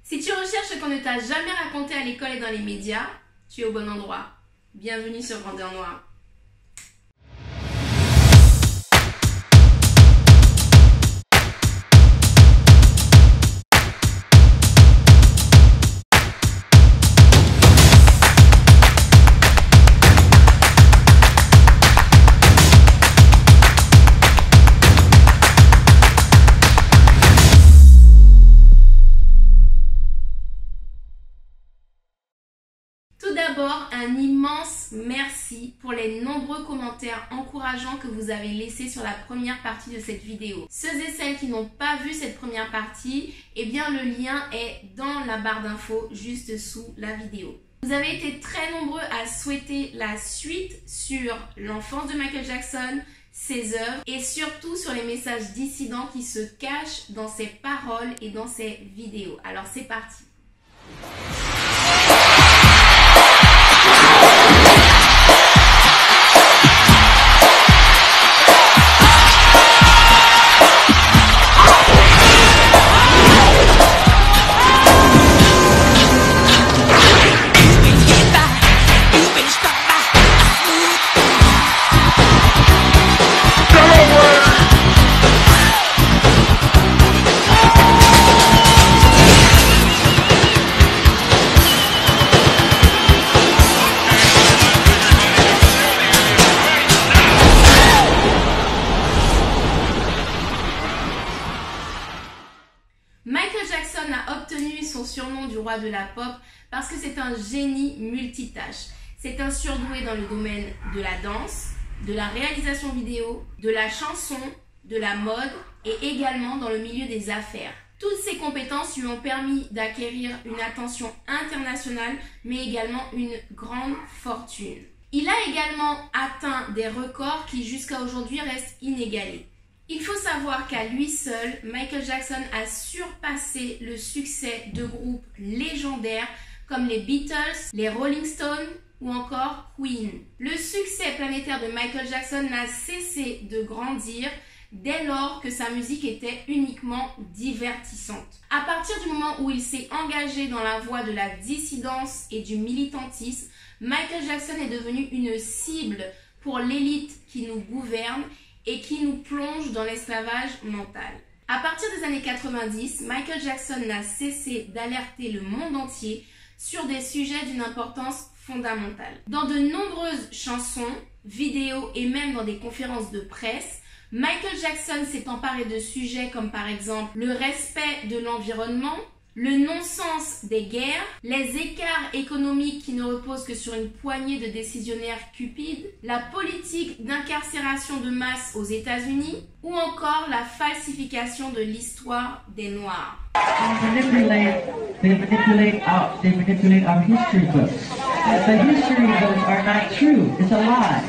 Si tu recherches ce qu'on ne t'a jamais raconté à l'école et dans les médias, tu es au bon endroit. Bienvenue sur Grandeur Noire. Tout d'abord, un immense merci pour les nombreux commentaires encourageants que vous avez laissés sur la première partie de cette vidéo. Ceux et celles qui n'ont pas vu cette première partie, eh bien le lien est dans la barre d'infos juste sous la vidéo. Vous avez été très nombreux à souhaiter la suite sur l'enfance de Michael Jackson, ses œuvres et surtout sur les messages dissidents qui se cachent dans ses paroles et dans ses vidéos. Alors c'est parti. Michael Jackson a obtenu son surnom du roi de la pop parce que c'est un génie multitâche. C'est un surdoué dans le domaine de la danse, de la réalisation vidéo, de la chanson, de la mode et également dans le milieu des affaires. Toutes ces compétences lui ont permis d'acquérir une attention internationale mais également une grande fortune. Il a également atteint des records qui jusqu'à aujourd'hui restent inégalés. Il faut savoir qu'à lui seul, Michael Jackson a surpassé le succès de groupes légendaires comme les Beatles, les Rolling Stones ou encore Queen. Le succès planétaire de Michael Jackson n'a cessé de grandir dès lors que sa musique était uniquement divertissante. À partir du moment où il s'est engagé dans la voie de la dissidence et du militantisme, Michael Jackson est devenu une cible pour l'élite qui nous gouverne et qui nous plonge dans l'esclavage mental. À partir des années 90, Michael Jackson n'a cessé d'alerter le monde entier sur des sujets d'une importance fondamentale. Dans de nombreuses chansons, vidéos et même dans des conférences de presse, Michael Jackson s'est emparé de sujets comme par exemple le respect de l'environnement, le non-sens des guerres, les écarts économiques qui ne reposent que sur une poignée de décisionnaires cupides, la politique d'incarcération de masse aux États-Unis ou encore la falsification de l'histoire des Noirs. They manipulate our history books. The history books are not true. It's a lie.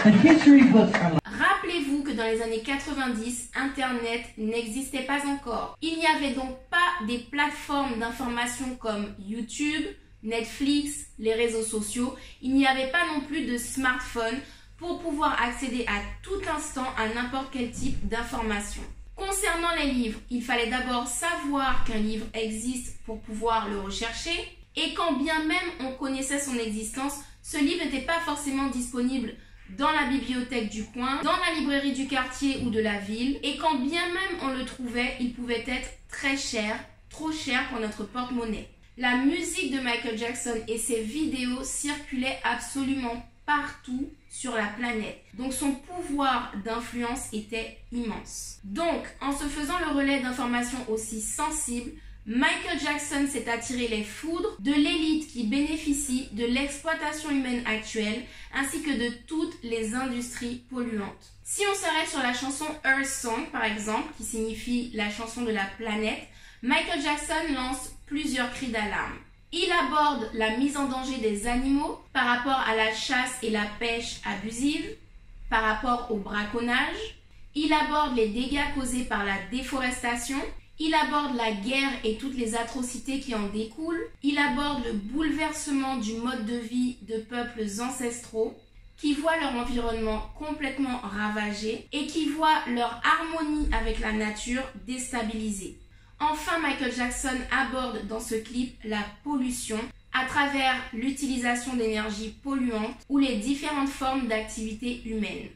The history books are lies. Rappelez-vous que dans les années 90, Internet n'existait pas encore. Il n'y avait donc pas des plateformes d'information comme YouTube, Netflix, les réseaux sociaux. Il n'y avait pas non plus de smartphone pour pouvoir accéder à tout instant à n'importe quel type d'information. Concernant les livres, il fallait d'abord savoir qu'un livre existe pour pouvoir le rechercher et quand bien même on connaissait son existence, ce livre n'était pas forcément disponible dans la bibliothèque du coin, dans la librairie du quartier ou de la ville et quand bien même on le trouvait, il pouvait être très cher, trop cher pour notre porte-monnaie. La musique de Michael Jackson et ses vidéos circulaient absolument partout sur la planète. Donc son pouvoir d'influence était immense. Donc en se faisant le relais d'informations aussi sensibles, Michael Jackson s'est attiré les foudres de l'élite qui bénéficie de l'exploitation humaine actuelle ainsi que de toutes les industries polluantes. Si on s'arrête sur la chanson Earth Song par exemple, qui signifie la chanson de la planète, Michael Jackson lance plusieurs cris d'alarme. Il aborde la mise en danger des animaux par rapport à la chasse et la pêche abusive, par rapport au braconnage. Il aborde les dégâts causés par la déforestation. Il aborde la guerre et toutes les atrocités qui en découlent. Il aborde le bouleversement du mode de vie de peuples ancestraux qui voient leur environnement complètement ravagé et qui voient leur harmonie avec la nature déstabilisée. Enfin, Michael Jackson aborde dans ce clip la pollution à travers l'utilisation d'énergie polluante ou les différentes formes d'activité humaine.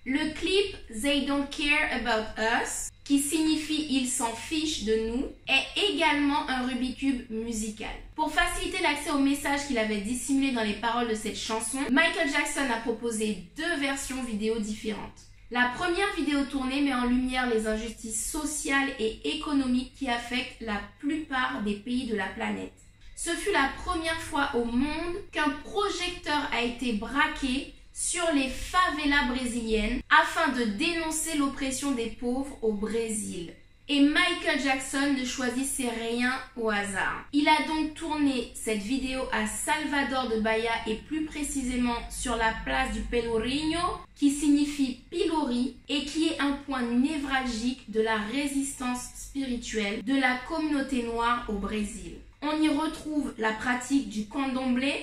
Le clip They Don't Care About Us, qui signifie Ils s'en fichent de nous, est également un Rubik's Cube musical. Pour faciliter l'accès au message qu'il avait dissimulé dans les paroles de cette chanson, Michael Jackson a proposé 2 versions vidéo différentes. La première vidéo tournée met en lumière les injustices sociales et économiques qui affectent la plupart des pays de la planète. Ce fut la première fois au monde qu'un projecteur a été braqué sur les favelas brésiliennes afin de dénoncer l'oppression des pauvres au Brésil. Et Michael Jackson ne choisissait rien au hasard. Il a donc tourné cette vidéo à Salvador de Bahia et plus précisément sur la place du Pelourinho, qui signifie pilori et qui est un point névralgique de la résistance spirituelle de la communauté noire au Brésil. On y retrouve la pratique du candomblé.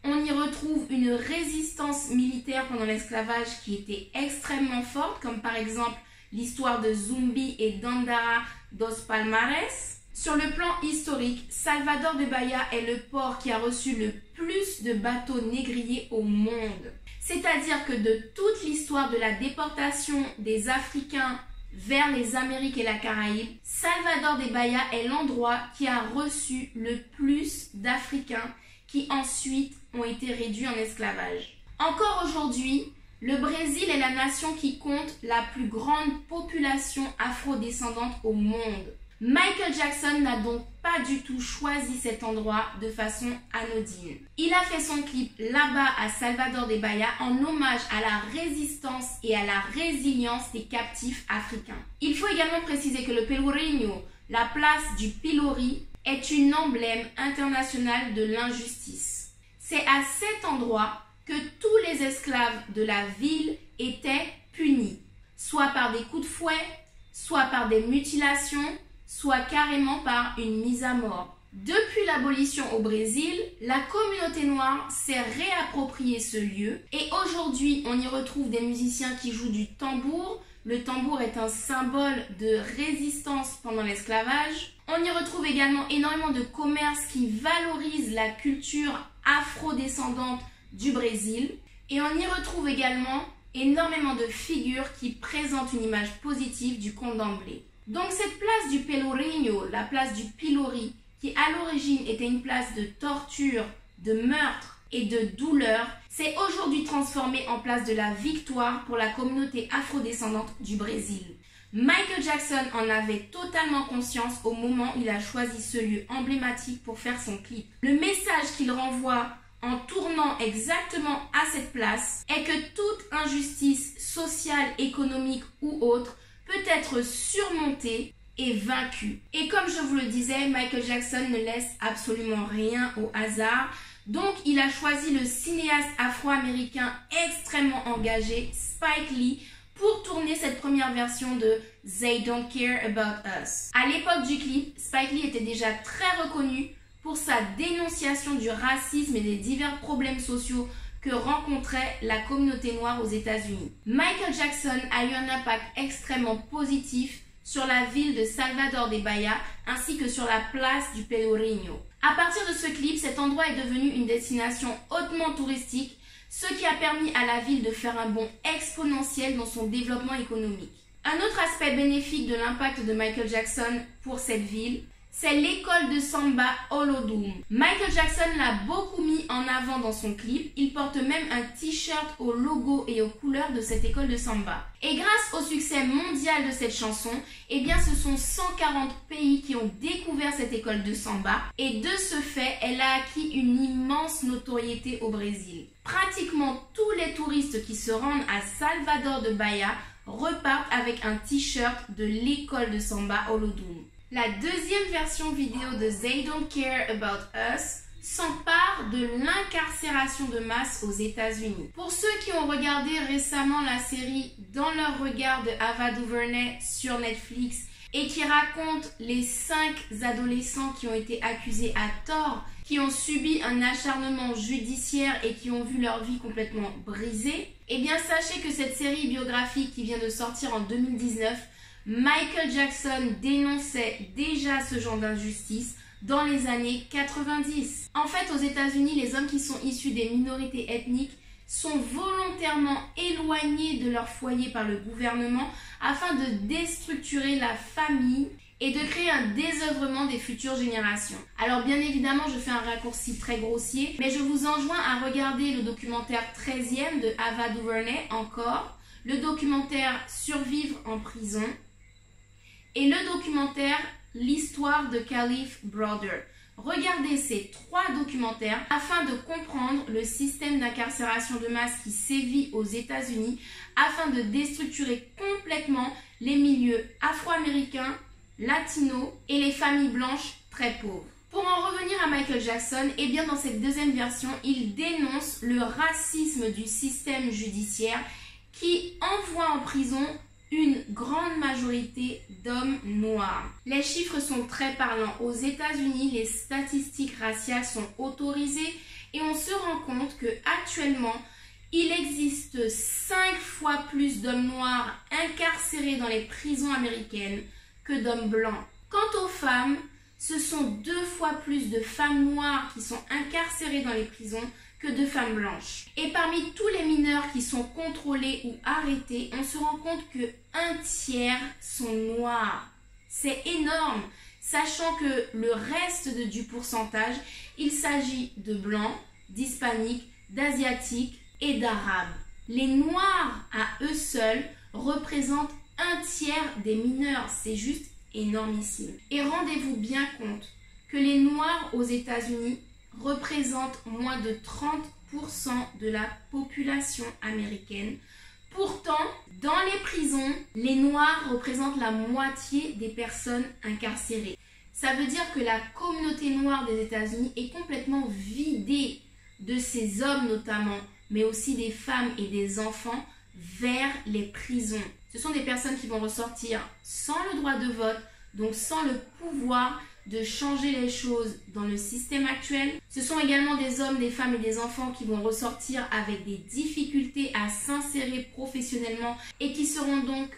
On y retrouve une résistance militaire pendant l'esclavage qui était extrêmement forte, comme par exemple l'histoire de Zumbi et Dandara dos Palmares. Sur le plan historique, Salvador de Bahia est le port qui a reçu le plus de bateaux négriers au monde. C'est-à-dire que de toute l'histoire de la déportation des Africains vers les Amériques et la Caraïbe, Salvador de Bahia est l'endroit qui a reçu le plus d'Africains qui ensuite ont été réduits en esclavage. Encore aujourd'hui, le Brésil est la nation qui compte la plus grande population afro-descendante au monde. Michael Jackson n'a donc pas du tout choisi cet endroit de façon anodine. Il a fait son clip là-bas à Salvador de Bahia en hommage à la résistance et à la résilience des captifs africains. Il faut également préciser que le Pelourinho, la place du pilori, est une emblème internationale de l'injustice. C'est à cet endroit que tous les esclaves de la ville étaient punis, soit par des coups de fouet, soit par des mutilations, soit carrément par une mise à mort. Depuis l'abolition au Brésil, la communauté noire s'est réapproprié ce lieu et aujourd'hui on y retrouve des musiciens qui jouent du tambour. Le tambour est un symbole de résistance pendant l'esclavage. On y retrouve également énormément de commerces qui valorisent la culture afro-descendante du Brésil. Et on y retrouve également énormément de figures qui présentent une image positive du candomblé. Donc cette place du Pelourinho, la place du pilori, qui à l'origine était une place de torture, de meurtre et de douleur, s'est aujourd'hui transformée en place de la victoire pour la communauté afrodescendante du Brésil. Michael Jackson en avait totalement conscience au moment où il a choisi ce lieu emblématique pour faire son clip. Le message qu'il renvoie en tournant exactement à cette place est que toute injustice sociale, économique ou autre peut être surmontée et vaincue. Et comme je vous le disais, Michael Jackson ne laisse absolument rien au hasard. Donc il a choisi le cinéaste afro-américain extrêmement engagé, Spike Lee, pour tourner cette première version de They Don't Care About Us. À l'époque du clip, Spike Lee était déjà très reconnu pour sa dénonciation du racisme et des divers problèmes sociaux que rencontrait la communauté noire aux États-Unis. Michael Jackson a eu un impact extrêmement positif sur la ville de Salvador de Bahia ainsi que sur la place du Pelourinho. À partir de ce clip, cet endroit est devenu une destination hautement touristique, ce qui a permis à la ville de faire un bond exponentiel dans son développement économique. Un autre aspect bénéfique de l'impact de Michael Jackson pour cette ville, c'est l'école de samba Olodum. Michael Jackson l'a beaucoup mis en avant dans son clip. Il porte même un t-shirt au logo et aux couleurs de cette école de samba. Et grâce au succès mondial de cette chanson, eh bien ce sont 140 pays qui ont découvert cette école de samba. Et de ce fait, elle a acquis une immense notoriété au Brésil. Pratiquement tous les touristes qui se rendent à Salvador de Bahia repartent avec un t-shirt de l'école de samba Olodum. La deuxième version vidéo de They Don't Care About Us s'empare de l'incarcération de masse aux États-Unis. Pour ceux qui ont regardé récemment la série Dans leur regard de Ava DuVernay sur Netflix et qui raconte les 5 adolescents qui ont été accusés à tort, qui ont subi un acharnement judiciaire et qui ont vu leur vie complètement brisée, eh bien sachez que cette série biographique qui vient de sortir en 2019 Michael Jackson dénonçait déjà ce genre d'injustice dans les années 90. En fait, aux États-Unis, les hommes qui sont issus des minorités ethniques sont volontairement éloignés de leur foyer par le gouvernement afin de déstructurer la famille et de créer un désœuvrement des futures générations. Alors bien évidemment, je fais un raccourci très grossier, mais je vous enjoins à regarder le documentaire 13e de Ava DuVernay encore, le documentaire Survivre en prison et le documentaire L'histoire de Kalief Browder. Regardez ces 3 documentaires afin de comprendre le système d'incarcération de masse qui sévit aux États-Unis afin de déstructurer complètement les milieux afro-américains, latinos et les familles blanches très pauvres. Pour en revenir à Michael Jackson, eh bien dans cette deuxième version, il dénonce le racisme du système judiciaire qui envoie en prison une grande majorité d'hommes noirs. Les chiffres sont très parlants. Aux États-Unis, les statistiques raciales sont autorisées et on se rend compte que actuellement, il existe 5 fois plus d'hommes noirs incarcérés dans les prisons américaines que d'hommes blancs. Quant aux femmes, ce sont 2 fois plus de femmes noires qui sont incarcérées dans les prisons que de femmes blanches. Et parmi tous les mineurs qui sont contrôlés ou arrêtés, on se rend compte que 1/3 sont noirs. C'est énorme, sachant que le reste du pourcentage, il s'agit de blancs, d'hispaniques, d'asiatiques et d'arabes. Les noirs, à eux seuls, représentent 1/3 des mineurs. C'est juste énormissime. Et rendez-vous bien compte que les noirs aux États-Unis représentent moins de 30% de la population américaine. Pourtant, dans les prisons, les noirs représentent la moitié des personnes incarcérées. Ça veut dire que la communauté noire des États-Unis est complètement vidée de ces hommes notamment, mais aussi des femmes et des enfants vers les prisons. Ce sont des personnes qui vont ressortir sans le droit de vote, donc sans le pouvoir de changer les choses dans le système actuel. Ce sont également des hommes, des femmes et des enfants qui vont ressortir avec des difficultés à s'insérer professionnellement et qui seront donc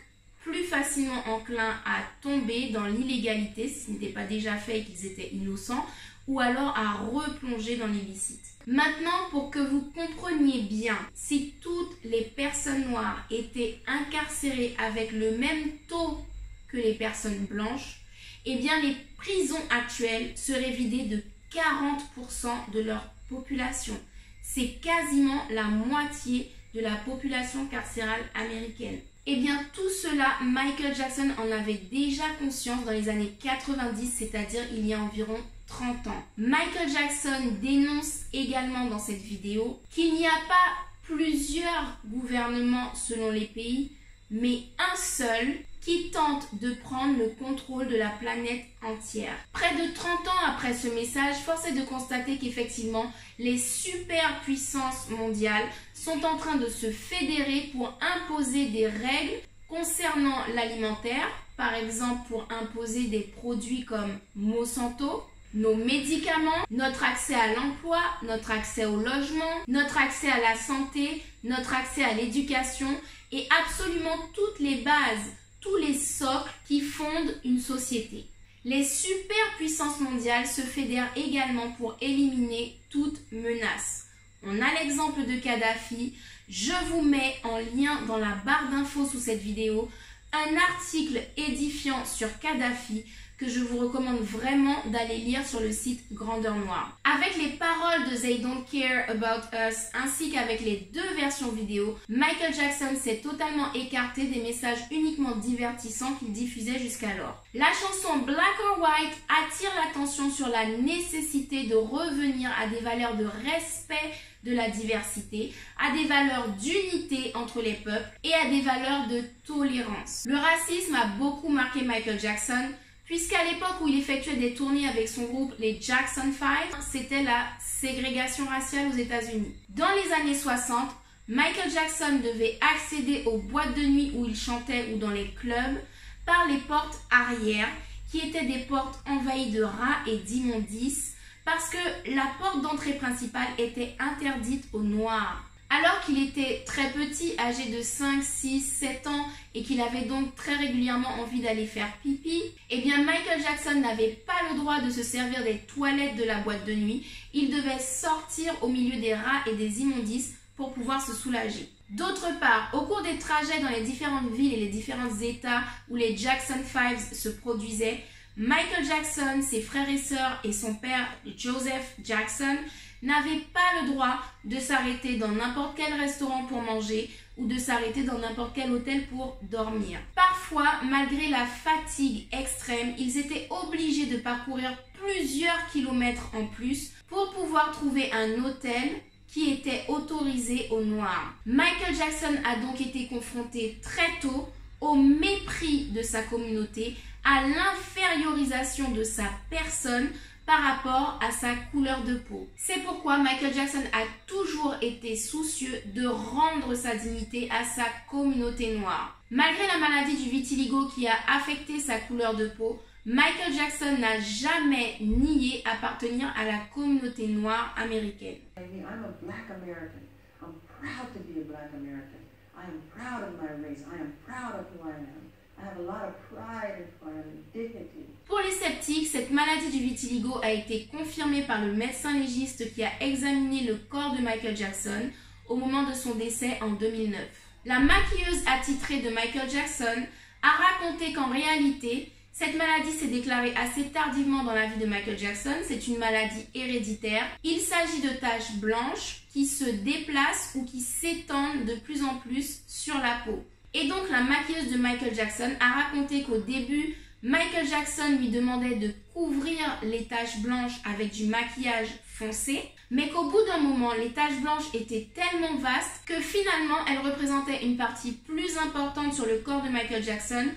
plus facilement enclins à tomber dans l'illégalité, si ce n'était pas déjà fait et qu'ils étaient innocents, ou alors à replonger dans l'illicite. Maintenant, pour que vous compreniez bien, si toutes les personnes noires étaient incarcérées avec le même taux que les personnes blanches, eh bien les prisons actuelles seraient vidées de 40% de leur population. C'est quasiment la moitié de la population carcérale américaine. Eh bien tout cela, Michael Jackson en avait déjà conscience dans les années 90, c'est-à-dire il y a environ 30 ans. Michael Jackson dénonce également dans cette vidéo qu'il n'y a pas plusieurs gouvernements selon les pays, mais un seul qui tente de prendre le contrôle de la planète entière. Près de 30 ans après ce message, force est de constater qu'effectivement, les superpuissances mondiales sont en train de se fédérer pour imposer des règles concernant l'alimentaire, par exemple pour imposer des produits comme Monsanto, nos médicaments, notre accès à l'emploi, notre accès au logement, notre accès à la santé, notre accès à l'éducation et absolument toutes les bases, tous les socles qui fondent une société. Les superpuissances mondiales se fédèrent également pour éliminer toute menace. On a l'exemple de Kadhafi. Je vous mets en lien dans la barre d'infos sous cette vidéo un article édifiant sur Kadhafi que je vous recommande vraiment d'aller lire sur le site Grandeur Noire. Avec les paroles de They Don't Care About Us ainsi qu'avec les 2 versions vidéo, Michael Jackson s'est totalement écarté des messages uniquement divertissants qu'il diffusait jusqu'alors. La chanson Black or White attire l'attention sur la nécessité de revenir à des valeurs de respect de la diversité, à des valeurs d'unité entre les peuples et à des valeurs de tolérance. Le racisme a beaucoup marqué Michael Jackson, puisqu'à l'époque où il effectuait des tournées avec son groupe, les Jackson 5, c'était la ségrégation raciale aux États-Unis. Dans les années 60, Michael Jackson devait accéder aux boîtes de nuit où il chantait ou dans les clubs par les portes arrière, qui étaient des portes envahies de rats et d'immondices, parce que la porte d'entrée principale était interdite aux Noirs. Alors qu'il était très petit, âgé de 5, 6, 7 ans et qu'il avait donc très régulièrement envie d'aller faire pipi, eh bien Michael Jackson n'avait pas le droit de se servir des toilettes de la boîte de nuit. Il devait sortir au milieu des rats et des immondices pour pouvoir se soulager. D'autre part, au cours des trajets dans les différentes villes et les différents états où les Jackson 5 se produisaient, Michael Jackson, ses frères et sœurs et son père Joseph Jackson n'avaient pas le droit de s'arrêter dans n'importe quel restaurant pour manger ou de s'arrêter dans n'importe quel hôtel pour dormir. Parfois, malgré la fatigue extrême, ils étaient obligés de parcourir plusieurs kilomètres en plus pour pouvoir trouver un hôtel qui était autorisé aux Noirs. Michael Jackson a donc été confronté très tôt au mépris de sa communauté, à l'infériorisation de sa personne par rapport à sa couleur de peau. C'est pourquoi Michael Jackson a toujours été soucieux de rendre sa dignité à sa communauté noire. Malgré la maladie du vitiligo qui a affecté sa couleur de peau, Michael Jackson n'a jamais nié appartenir à la communauté noire américaine. I'm a black American. I'm proud to be a black American. I am proud of my race. I am proud of who I am. I have a lot of pride and dignity. Pour les sceptiques, cette maladie du vitiligo a été confirmée par le médecin légiste qui a examiné le corps de Michael Jackson au moment de son décès en 2009. La maquilleuse attitrée de Michael Jackson a raconté qu'en réalité, cette maladie s'est déclarée assez tardivement dans la vie de Michael Jackson. C'est une maladie héréditaire. Il s'agit de taches blanches qui se déplacent ou qui s'étendent de plus en plus sur la peau. Et donc la maquilleuse de Michael Jackson a raconté qu'au début, Michael Jackson lui demandait de couvrir les taches blanches avec du maquillage foncé, mais qu'au bout d'un moment, les taches blanches étaient tellement vastes que finalement, elles représentaient une partie plus importante sur le corps de Michael Jackson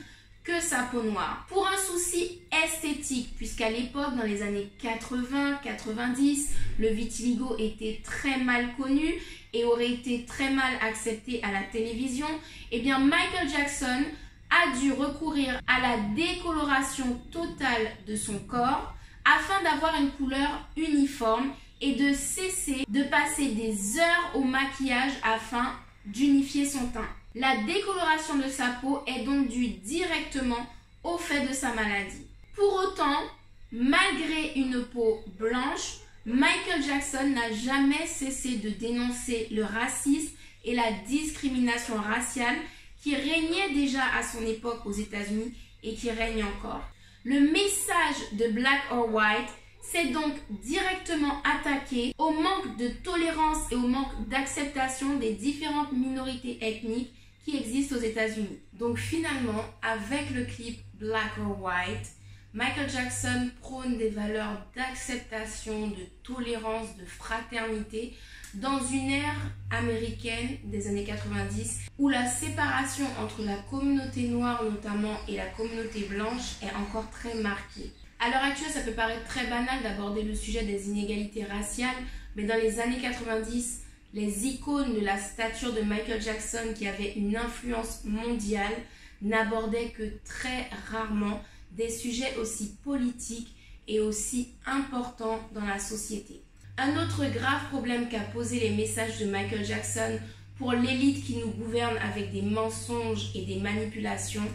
que sa peau noire. Pour un souci esthétique, puisqu'à l'époque, dans les années 80-90, le vitiligo était très mal connu et aurait été très mal accepté à la télévision, eh bien Michael Jackson a dû recourir à la décoloration totale de son corps afin d'avoir une couleur uniforme et de cesser de passer des heures au maquillage afin d'unifier son teint. La décoloration de sa peau est donc due directement au fait de sa maladie. Pour autant, malgré une peau blanche, Michael Jackson n'a jamais cessé de dénoncer le racisme et la discrimination raciale qui régnait déjà à son époque aux États-Unis et qui règne encore. Le message de Black or White s'est donc directement attaqué au manque de tolérance et au manque d'acceptation des différentes minorités ethniques qui existent aux États-Unis. Donc finalement, avec le clip Black or White, Michael Jackson prône des valeurs d'acceptation, de tolérance, de fraternité dans une ère américaine des années 90 où la séparation entre la communauté noire notamment et la communauté blanche est encore très marquée. À l'heure actuelle, ça peut paraître très banal d'aborder le sujet des inégalités raciales, mais dans les années 90, les icônes de la stature de Michael Jackson qui avaient une influence mondiale n'abordaient que très rarement des sujets aussi politiques et aussi importants dans la société. Un autre grave problème qu'a posé les messages de Michael Jackson pour l'élite qui nous gouverne avec des mensonges et des manipulations,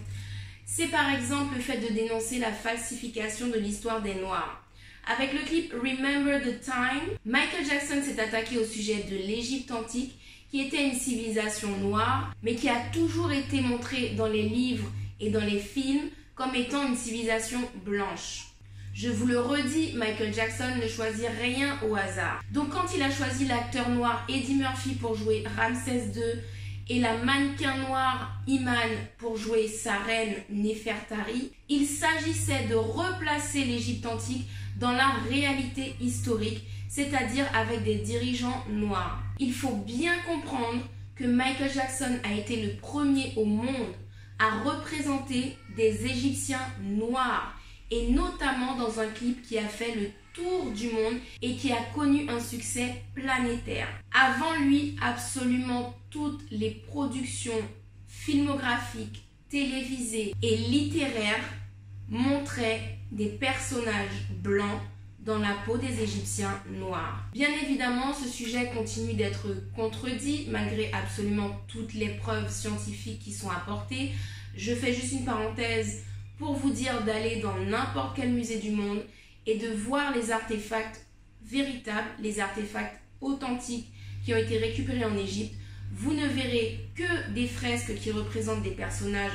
c'est par exemple le fait de dénoncer la falsification de l'histoire des Noirs. Avec le clip Remember the Time, Michael Jackson s'est attaqué au sujet de l'Égypte antique, qui était une civilisation noire, mais qui a toujours été montrée dans les livres et dans les films comme étant une civilisation blanche. Je vous le redis, Michael Jackson ne choisit rien au hasard. Donc quand il a choisi l'acteur noir Eddie Murphy pour jouer Ramsès II et la mannequin noire Iman pour jouer sa reine Néfertari, il s'agissait de replacer l'Égypte antique dans la réalité historique, c'est-à-dire avec des dirigeants noirs. Il faut bien comprendre que Michael Jackson a été le premier au monde à représenter des Égyptiens noirs, et notamment dans un clip qui a fait le tour du monde et qui a connu un succès planétaire. Avant lui, absolument toutes les productions filmographiques, télévisées et littéraires montraient des personnages blancs dans la peau des Égyptiens noirs. Bien évidemment, ce sujet continue d'être contredit malgré absolument toutes les preuves scientifiques qui sont apportées. Je fais juste une parenthèse pour vous dire d'aller dans n'importe quel musée du monde et de voir les artefacts véritables, les artefacts authentiques qui ont été récupérés en Égypte. Vous ne verrez que des fresques qui représentent des personnages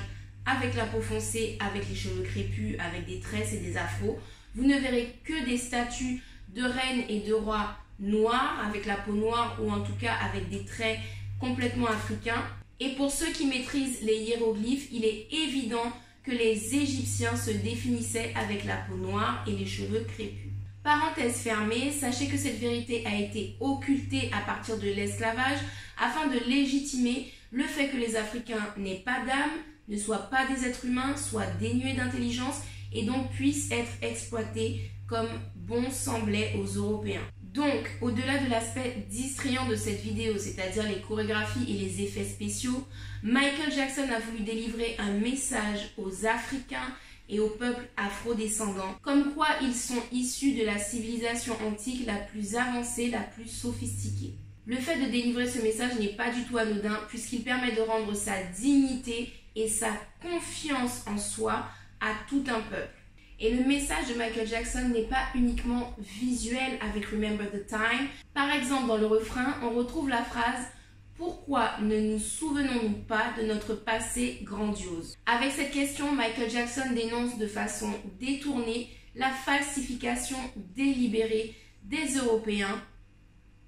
avec la peau foncée, avec les cheveux crépus, avec des tresses et des afros. Vous ne verrez que des statues de reines et de rois noirs, avec la peau noire ou en tout cas avec des traits complètement africains. Et pour ceux qui maîtrisent les hiéroglyphes, il est évident que les Égyptiens se définissaient avec la peau noire et les cheveux crépus. Parenthèse fermée, sachez que cette vérité a été occultée à partir de l'esclavage afin de légitimer le fait que les Africains n'aient pas d'âme, ne soient pas des êtres humains, soient dénués d'intelligence et donc puissent être exploités comme bon semblait aux Européens. Donc, au-delà de l'aspect distrayant de cette vidéo, c'est-à-dire les chorégraphies et les effets spéciaux, Michael Jackson a voulu délivrer un message aux Africains et aux peuples afro-descendants, comme quoi ils sont issus de la civilisation antique la plus avancée, la plus sophistiquée. Le fait de délivrer ce message n'est pas du tout anodin puisqu'il permet de rendre sa dignité et sa confiance en soi à tout un peuple. Et le message de Michael Jackson n'est pas uniquement visuel avec Remember the Time. Par exemple, dans le refrain, on retrouve la phrase « Pourquoi ne nous souvenons-nous pas de notre passé grandiose ?» Avec cette question, Michael Jackson dénonce de façon détournée la falsification délibérée des Européens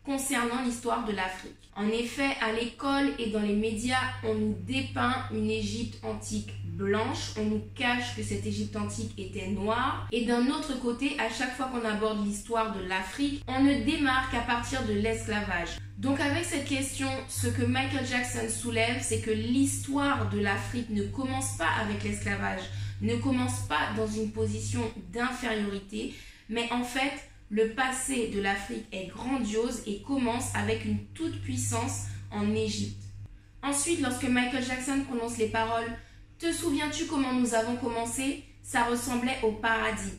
concernant l'histoire de l'Afrique. En effet, à l'école et dans les médias, on nous dépeint une Égypte antique blanche, on nous cache que cette Égypte antique était noire, et d'un autre côté, à chaque fois qu'on aborde l'histoire de l'Afrique, on ne démarre qu'à partir de l'esclavage. Donc avec cette question, ce que Michael Jackson soulève, c'est que l'histoire de l'Afrique ne commence pas avec l'esclavage, ne commence pas dans une position d'infériorité, mais en fait, le passé de l'Afrique est grandiose et commence avec une toute puissance en Égypte. Ensuite, lorsque Michael Jackson prononce les paroles « Te souviens-tu comment nous avons commencé ?» ça ressemblait au paradis.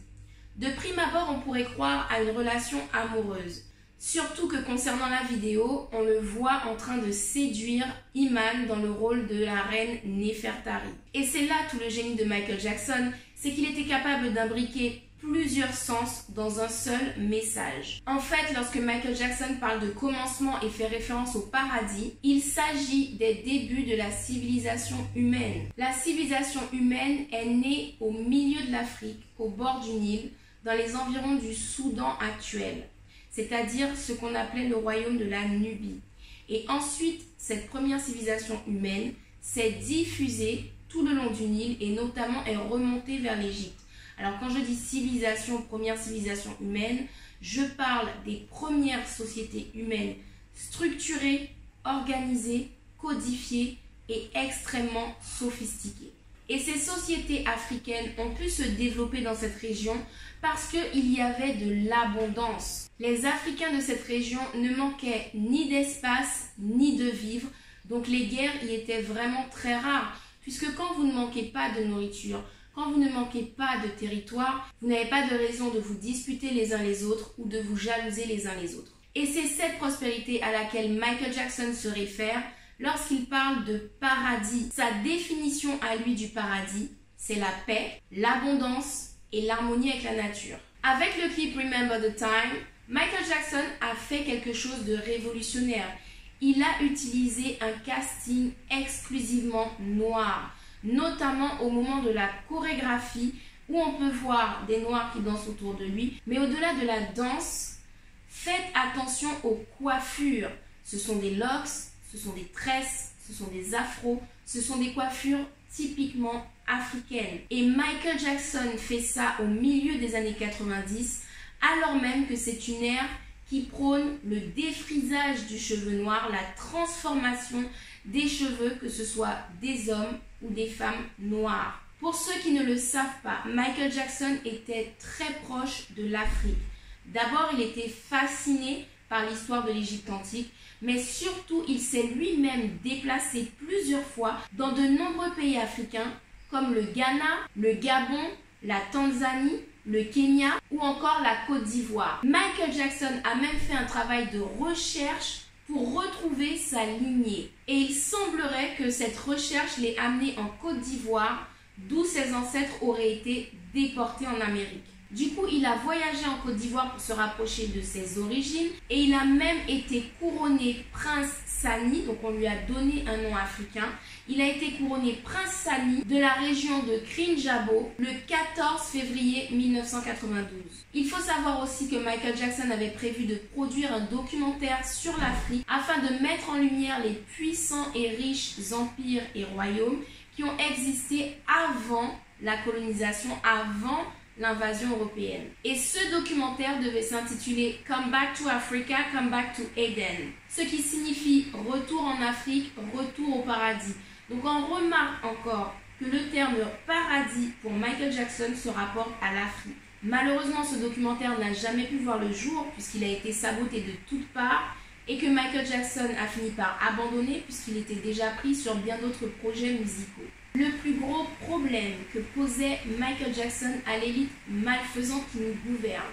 De prime abord, on pourrait croire à une relation amoureuse. Surtout que concernant la vidéo, on le voit en train de séduire Iman dans le rôle de la reine Néfertari. Et c'est là tout le génie de Michael Jackson, c'est qu'il était capable d'imbriquer plusieurs sens dans un seul message. En fait, lorsque Michael Jackson parle de commencement et fait référence au paradis, il s'agit des débuts de la civilisation humaine. La civilisation humaine est née au milieu de l'Afrique, au bord du Nil, dans les environs du Soudan actuel, c'est-à-dire ce qu'on appelait le royaume de la Nubie. Et ensuite, cette première civilisation humaine s'est diffusée tout le long du Nil et notamment est remontée vers l'Égypte. Alors quand je dis civilisation, première civilisation humaine, je parle des premières sociétés humaines structurées, organisées, codifiées et extrêmement sophistiquées. Et ces sociétés africaines ont pu se développer dans cette région parce qu'il y avait de l'abondance. Les Africains de cette région ne manquaient ni d'espace ni de vivres, donc les guerres y étaient vraiment très rares, puisque quand vous ne manquez pas de nourriture, quand vous ne manquez pas de territoire, vous n'avez pas de raison de vous disputer les uns les autres ou de vous jalouser les uns les autres. Et c'est cette prospérité à laquelle Michael Jackson se réfère lorsqu'il parle de paradis. Sa définition à lui du paradis, c'est la paix, l'abondance et l'harmonie avec la nature. Avec le clip Remember the Time, Michael Jackson a fait quelque chose de révolutionnaire. Il a utilisé un casting exclusivement noir, notamment au moment de la chorégraphie où on peut voir des noirs qui dansent autour de lui. Mais au-delà de la danse, faites attention aux coiffures. Ce sont des locks, ce sont des tresses, ce sont des afros, ce sont des coiffures typiquement africaines. Et Michael Jackson fait ça au milieu des années 90, alors même que c'est une ère qui prône le défrisage du cheveu noir, la transformation des cheveux, que ce soit des hommes ou des femmes noires. Pour ceux qui ne le savent pas, Michael Jackson était très proche de l'Afrique. D'abord, il était fasciné par l'histoire de l'Égypte antique, mais surtout, il s'est lui-même déplacé plusieurs fois dans de nombreux pays africains, comme le Ghana, le Gabon, la Tanzanie, le Kenya ou encore la Côte d'Ivoire. Michael Jackson a même fait un travail de recherche pour retrouver sa lignée. Et il semblerait que cette recherche l'ait amené en Côte d'Ivoire, d'où ses ancêtres auraient été déportés en Amérique. Du coup, il a voyagé en Côte d'Ivoire pour se rapprocher de ses origines et il a même été couronné prince Sani, donc on lui a donné un nom africain. Il a été couronné prince Sani de la région de Krinjabo le 14 février 1992. Il faut savoir aussi que Michael Jackson avait prévu de produire un documentaire sur l'Afrique afin de mettre en lumière les puissants et riches empires et royaumes qui ont existé avant la colonisation, avant l'invasion européenne. Et ce documentaire devait s'intituler Come Back to Africa, Come Back to Eden, ce qui signifie retour en Afrique, retour au paradis. Donc on remarque encore que le terme paradis pour Michael Jackson se rapporte à l'Afrique. Malheureusement, ce documentaire n'a jamais pu voir le jour puisqu'il a été saboté de toutes parts et que Michael Jackson a fini par abandonner puisqu'il était déjà pris sur bien d'autres projets musicaux. Le plus gros problème que posait Michael Jackson à l'élite malfaisante qui nous gouverne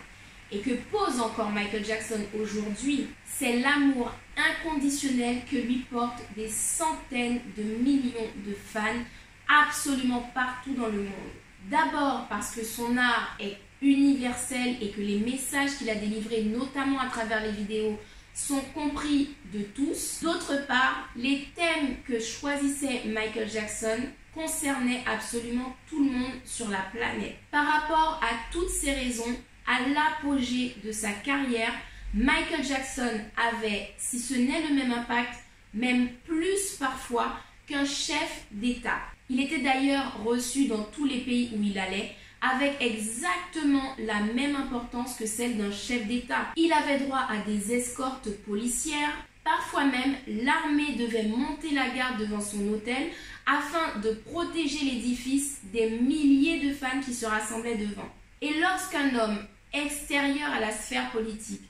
et que pose encore Michael Jackson aujourd'hui, c'est l'amour inconditionnel que lui portent des centaines de millions de fans absolument partout dans le monde. D'abord parce que son art est universel et que les messages qu'il a délivrés, notamment à travers les vidéos, sont compris de tous. D'autre part, les thèmes que choisissait Michael Jackson concernaient absolument tout le monde sur la planète. Par rapport à toutes ces raisons, à l'apogée de sa carrière, Michael Jackson avait, si ce n'est le même impact, même plus parfois qu'un chef d'État. Il était d'ailleurs reçu dans tous les pays où il allait, avec exactement la même importance que celle d'un chef d'État. Il avait droit à des escortes policières. Parfois même, l'armée devait monter la garde devant son hôtel afin de protéger l'édifice des milliers de fans qui se rassemblaient devant. Et lorsqu'un homme extérieur à la sphère politique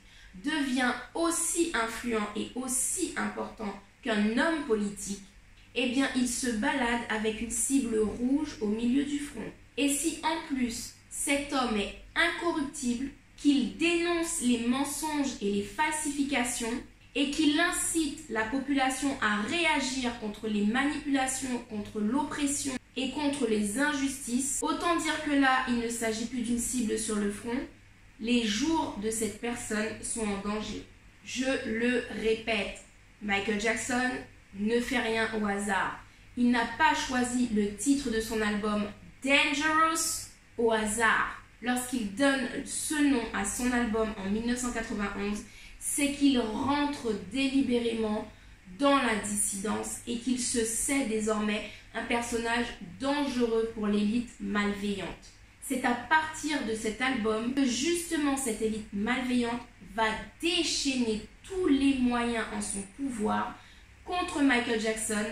devient aussi influent et aussi important qu'un homme politique, eh bien, il se balade avec une cible rouge au milieu du front. Et si en plus cet homme est incorruptible, qu'il dénonce les mensonges et les falsifications et qu'il incite la population à réagir contre les manipulations, contre l'oppression et contre les injustices, autant dire que là, il ne s'agit plus d'une cible sur le front, les jours de cette personne sont en danger. Je le répète, Michael Jackson ne fait rien au hasard. Il n'a pas choisi le titre de son album Dangerous au hasard. Lorsqu'il donne ce nom à son album en 1991, c'est qu'il rentre délibérément dans la dissidence et qu'il se sait désormais un personnage dangereux pour l'élite malveillante. C'est à partir de cet album que justement cette élite malveillante va déchaîner tous les moyens en son pouvoir contre Michael Jackson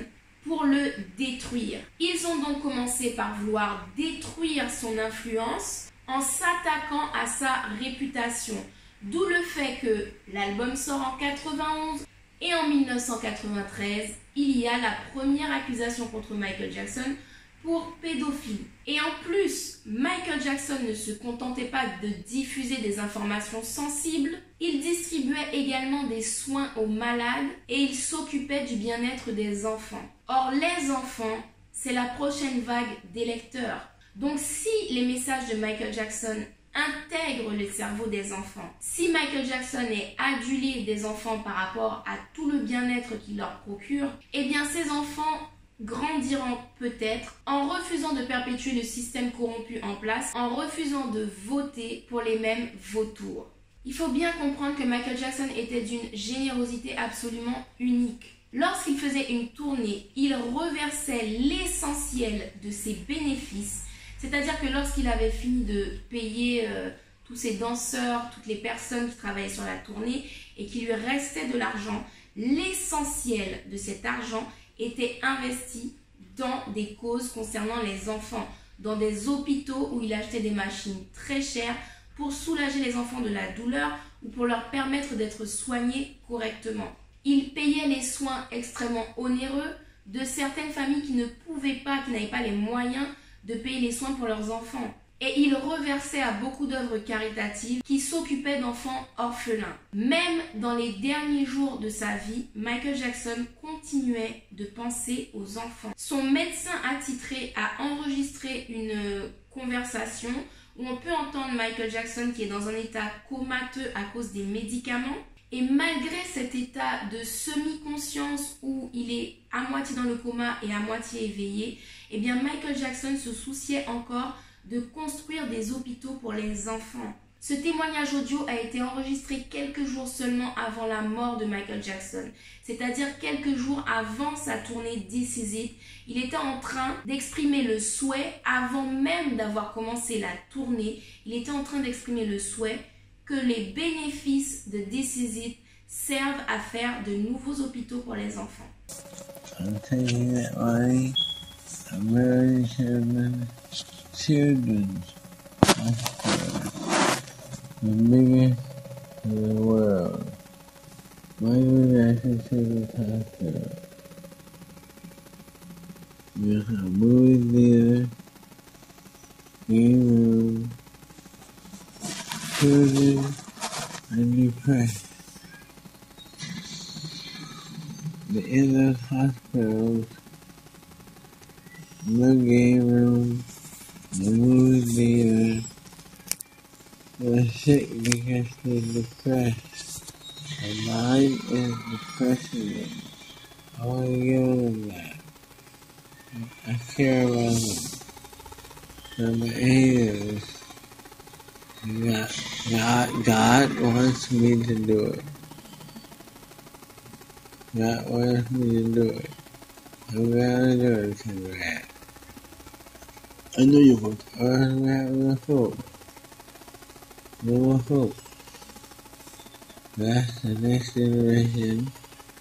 pour le détruire. Ils ont donc commencé par vouloir détruire son influence en s'attaquant à sa réputation. D'où le fait que l'album sort en 91 et en 1993, il y a la première accusation contre Michael Jackson pour pédophilie. Et en plus, Michael Jackson ne se contentait pas de diffuser des informations sensibles, il distribuait également des soins aux malades et il s'occupait du bien-être des enfants. Or, les enfants, c'est la prochaine vague d'électeurs. Donc, si les messages de Michael Jackson intègrent le cerveau des enfants, si Michael Jackson est adulé des enfants par rapport à tout le bien-être qu'il leur procure, eh bien, ces enfants grandiront peut-être en refusant de perpétuer le système corrompu en place, en refusant de voter pour les mêmes vautours. Il faut bien comprendre que Michael Jackson était d'une générosité absolument unique. Lorsqu'il faisait une tournée, il reversait l'essentiel de ses bénéfices, c'est-à-dire que lorsqu'il avait fini de payer tous ses danseurs, toutes les personnes qui travaillaient sur la tournée et qu'il lui restait de l'argent, l'essentiel de cet argent était investi dans des causes concernant les enfants, dans des hôpitaux où il achetait des machines très chères pour soulager les enfants de la douleur ou pour leur permettre d'être soignés correctement. Il payait les soins extrêmement onéreux de certaines familles qui ne pouvaient pas, qui n'avaient pas les moyens de payer les soins pour leurs enfants. et il reversait à beaucoup d'œuvres caritatives qui s'occupaient d'enfants orphelins. Même dans les derniers jours de sa vie, Michael Jackson continuait de penser aux enfants. Son médecin attitré a enregistré une conversation où on peut entendre Michael Jackson qui est dans un état comateux à cause des médicaments. Et malgré cet état de semi-conscience où il est à moitié dans le coma et à moitié éveillé, eh bien Michael Jackson se souciait encore de construire des hôpitaux pour les enfants. Ce témoignage audio a été enregistré quelques jours seulement avant la mort de Michael Jackson, c'est-à-dire quelques jours avant sa tournée This Is It. Il était en train d'exprimer le souhait, avant même d'avoir commencé la tournée, il était en train d'exprimer le souhait que les bénéfices de This Is It servent à faire de nouveaux hôpitaux pour les enfants. I'm taking that money. I'm really children's hospital, the biggest in the world. Michael Jackson Children's Hospital. There's a movie theater, game room, children and depressed. In those hospitals, the game room, the movie theater, they're sick because they're depressed. Their mind is depressing them. I want to give them that. I care about them. They're my angels. God wants me to do it. God wants me to do it. I'm gonna do it, Conrad. I know you want to. We have no hope. No hope. That's the next generation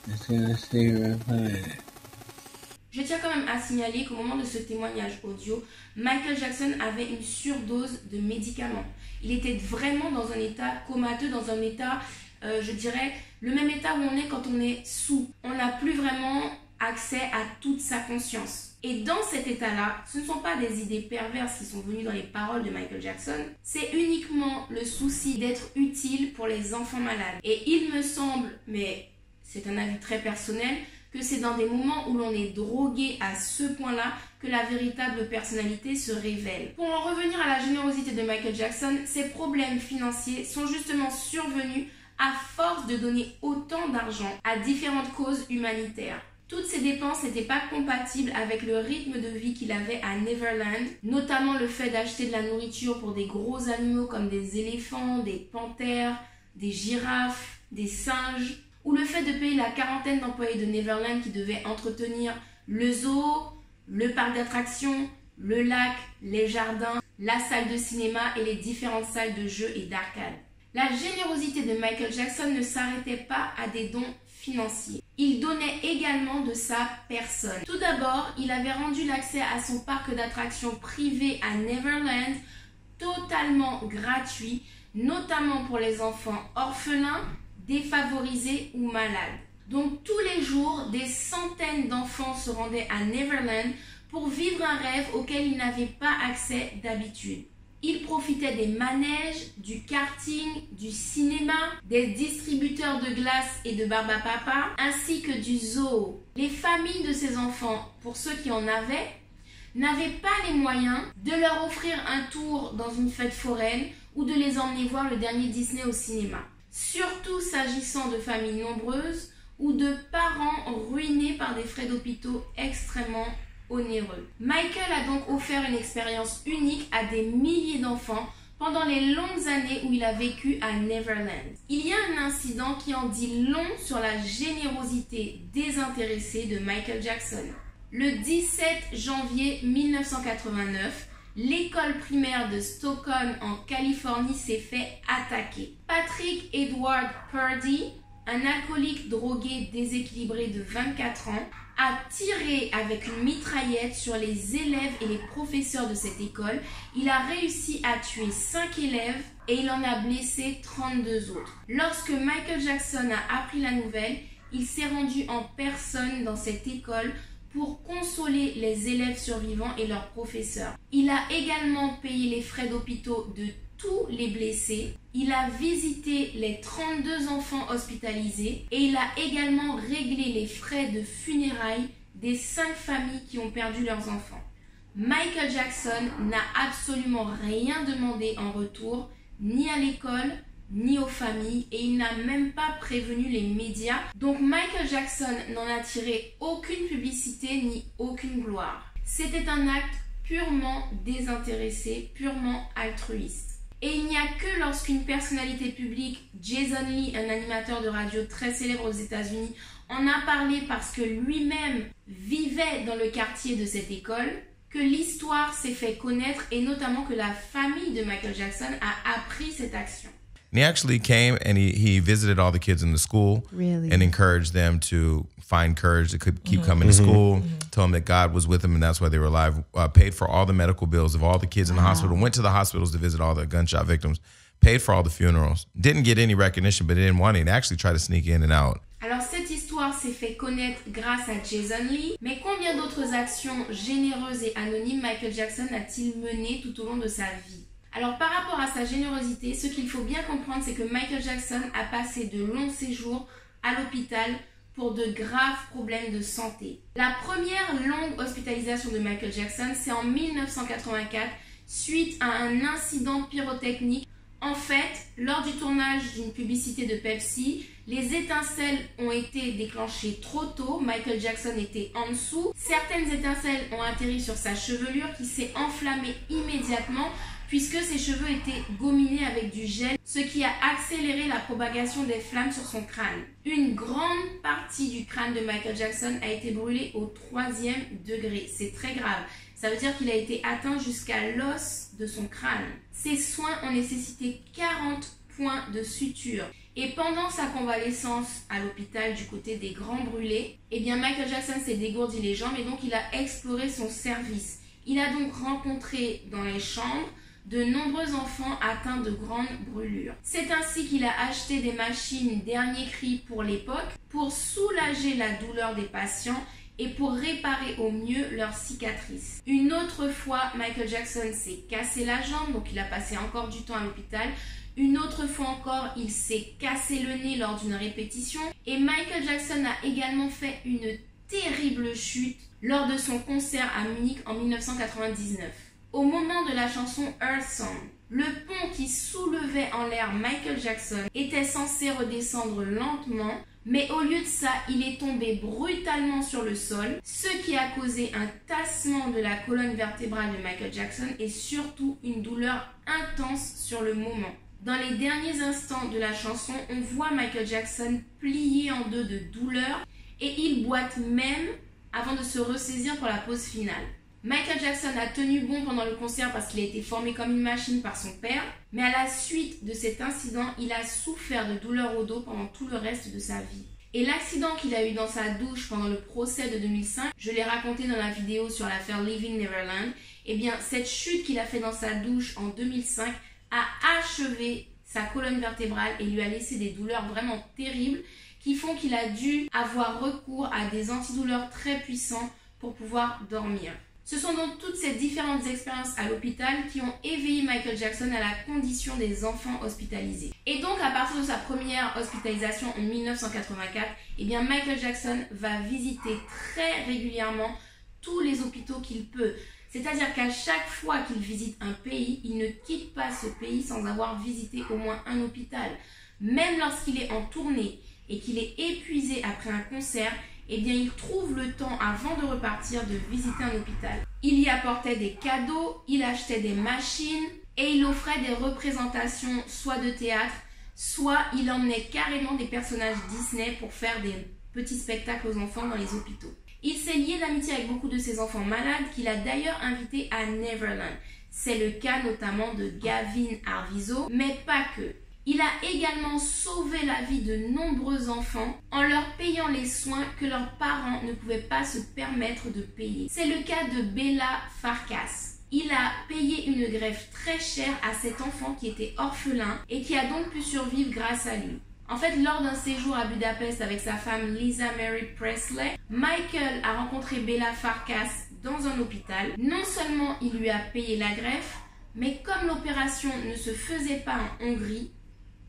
that's gonna save our planet. Je tiens quand même à signaler qu'au moment de ce témoignage audio, Michael Jackson avait une surdose de médicaments. Il était vraiment dans un état comateux, dans un état, je dirais, le même état où on est quand on est sous. On n'a plus vraiment accès à toute sa conscience. Et dans cet état-là, ce ne sont pas des idées perverses qui sont venues dans les paroles de Michael Jackson, c'est uniquement le souci d'être utile pour les enfants malades. Et il me semble, mais c'est un avis très personnel, que c'est dans des moments où l'on est drogué à ce point-là que la véritable personnalité se révèle. Pour en revenir à la générosité de Michael Jackson, ses problèmes financiers sont justement survenus à force de donner autant d'argent à différentes causes humanitaires. Toutes ces dépenses n'étaient pas compatibles avec le rythme de vie qu'il avait à Neverland, notamment le fait d'acheter de la nourriture pour des gros animaux comme des éléphants, des panthères, des girafes, des singes, ou le fait de payer la quarantaine d'employés de Neverland qui devaient entretenir le zoo, le parc d'attractions, le lac, les jardins, la salle de cinéma et les différentes salles de jeux et d'arcade. La générosité de Michael Jackson ne s'arrêtait pas à des dons financiers. Il donnait également de sa personne. Tout d'abord, il avait rendu l'accès à son parc d'attractions privé à Neverland totalement gratuit, notamment pour les enfants orphelins, défavorisés ou malades. Donc tous les jours, des centaines d'enfants se rendaient à Neverland pour vivre un rêve auquel ils n'avaient pas accès d'habitude. Ils profitaient des manèges, du karting, du cinéma, des distributeurs de glace et de barbe à papa, ainsi que du zoo. Les familles de ces enfants, pour ceux qui en avaient, n'avaient pas les moyens de leur offrir un tour dans une fête foraine ou de les emmener voir le dernier Disney au cinéma. Surtout s'agissant de familles nombreuses ou de parents ruinés par des frais d'hôpitaux extrêmement onéreux. Michael a donc offert une expérience unique à des milliers d'enfants pendant les longues années où il a vécu à Neverland. Il y a un incident qui en dit long sur la générosité désintéressée de Michael Jackson. Le 17 janvier 1989, l'école primaire de Stockton en Californie s'est fait attaquer. Patrick Edward Purdy, un alcoolique drogué déséquilibré de 24 ans, a tiré avec une mitraillette sur les élèves et les professeurs de cette école. Il a réussi à tuer 5 élèves et il en a blessé 32 autres. Lorsque Michael Jackson a appris la nouvelle, il s'est rendu en personne dans cette école pour consoler les élèves survivants et leurs professeurs. Il a également payé les frais d'hôpitaux de tous les blessés. Il a visité les 32 enfants hospitalisés et il a également réglé les frais de funérailles des 5 familles qui ont perdu leurs enfants. Michael Jackson n'a absolument rien demandé en retour, ni à l'école, ni aux familles, et il n'a même pas prévenu les médias. Donc Michael Jackson n'en a tiré aucune publicité ni aucune gloire. C'était un acte purement désintéressé, purement altruiste. Et il n'y a que lorsqu'une personnalité publique, Jason Lee, un animateur de radio très célèbre aux États-Unis, en a parlé parce que lui-même vivait dans le quartier de cette école, que l'histoire s'est fait connaître et notamment que la famille de Michael Jackson a appris cette action. And he actually came and he visited all the kids in the school and encouraged them to find courage to keep coming to school, told them that God was with them and that's why they were alive, paid for all the medical bills of all the kids in the hospital, went to the hospitals to visit all the gunshot victims, paid for all the funerals, didn't get any recognition, but didn't want it, and actually tried to sneak in and out. Alors cette histoire s'est fait connaître grâce à Jason Lee, mais combien d'autres actions généreuses et anonymes Michael Jackson a-t-il menées tout au long de sa vie? Alors par rapport à sa générosité, ce qu'il faut bien comprendre, c'est que Michael Jackson a passé de longs séjours à l'hôpital pour de graves problèmes de santé. La première longue hospitalisation de Michael Jackson, c'est en 1984, suite à un incident pyrotechnique. En fait, lors du tournage d'une publicité de Pepsi, les étincelles ont été déclenchées trop tôt. Michael Jackson était en dessous. Certaines étincelles ont atterri sur sa chevelure qui s'est enflammée immédiatement puisque ses cheveux étaient gominés avec du gel, ce qui a accéléré la propagation des flammes sur son crâne. Une grande partie du crâne de Michael Jackson a été brûlée au 3e degré. C'est très grave. Ça veut dire qu'il a été atteint jusqu'à l'os de son crâne. Ses soins ont nécessité 40 points de suture. Et pendant sa convalescence à l'hôpital du côté des grands brûlés, Michael Jackson s'est dégourdi les jambes et donc il a exploré son service. Il a donc rencontré dans les chambres de nombreux enfants atteints de grandes brûlures. C'est ainsi qu'il a acheté des machines dernier cri pour l'époque pour soulager la douleur des patients et pour réparer au mieux leurs cicatrices. Une autre fois, Michael Jackson s'est cassé la jambe, donc il a passé encore du temps à l'hôpital. Une autre fois encore, il s'est cassé le nez lors d'une répétition. Et Michael Jackson a également fait une terrible chute lors de son concert à Munich en 1999. Au moment de la chanson Earth Song, le pont qui soulevait en l'air Michael Jackson était censé redescendre lentement, mais au lieu de ça, il est tombé brutalement sur le sol, ce qui a causé un tassement de la colonne vertébrale de Michael Jackson et surtout une douleur intense sur le moment. Dans les derniers instants de la chanson, on voit Michael Jackson plié en deux de douleur et il boite même avant de se ressaisir pour la pause finale. Michael Jackson a tenu bon pendant le concert parce qu'il a été formé comme une machine par son père, mais à la suite de cet incident, il a souffert de douleurs au dos pendant tout le reste de sa vie. Et l'accident qu'il a eu dans sa douche pendant le procès de 2005, je l'ai raconté dans la vidéo sur l'affaire Leaving Neverland, cette chute qu'il a fait dans sa douche en 2005 a achevé sa colonne vertébrale et lui a laissé des douleurs vraiment terribles qui font qu'il a dû avoir recours à des antidouleurs très puissants pour pouvoir dormir. Ce sont donc toutes ces différentes expériences à l'hôpital qui ont éveillé Michael Jackson à la condition des enfants hospitalisés. Et donc à partir de sa première hospitalisation en 1984, Michael Jackson va visiter très régulièrement tous les hôpitaux qu'il peut. C'est-à-dire qu'à chaque fois qu'il visite un pays, il ne quitte pas ce pays sans avoir visité au moins un hôpital. Même lorsqu'il est en tournée et qu'il est épuisé après un concert, il trouve le temps avant de repartir de visiter un hôpital. Il y apportait des cadeaux, il achetait des machines et il offrait des représentations soit de théâtre, soit il emmenait carrément des personnages Disney pour faire des petits spectacles aux enfants dans les hôpitaux. Il s'est lié d'amitié avec beaucoup de ses enfants malades qu'il a d'ailleurs invités à Neverland. C'est le cas notamment de Gavin Arvizo, mais pas que. Il a également sauvé la vie de nombreux enfants en leur payant les soins que leurs parents ne pouvaient pas se permettre de payer. C'est le cas de Bella Farkas. Il a payé une greffe très chère à cet enfant qui était orphelin et qui a donc pu survivre grâce à lui. En fait, lors d'un séjour à Budapest avec sa femme Lisa Mary Presley, Michael a rencontré Béla Farkas dans un hôpital. Non seulement il lui a payé la greffe, mais comme l'opération ne se faisait pas en Hongrie,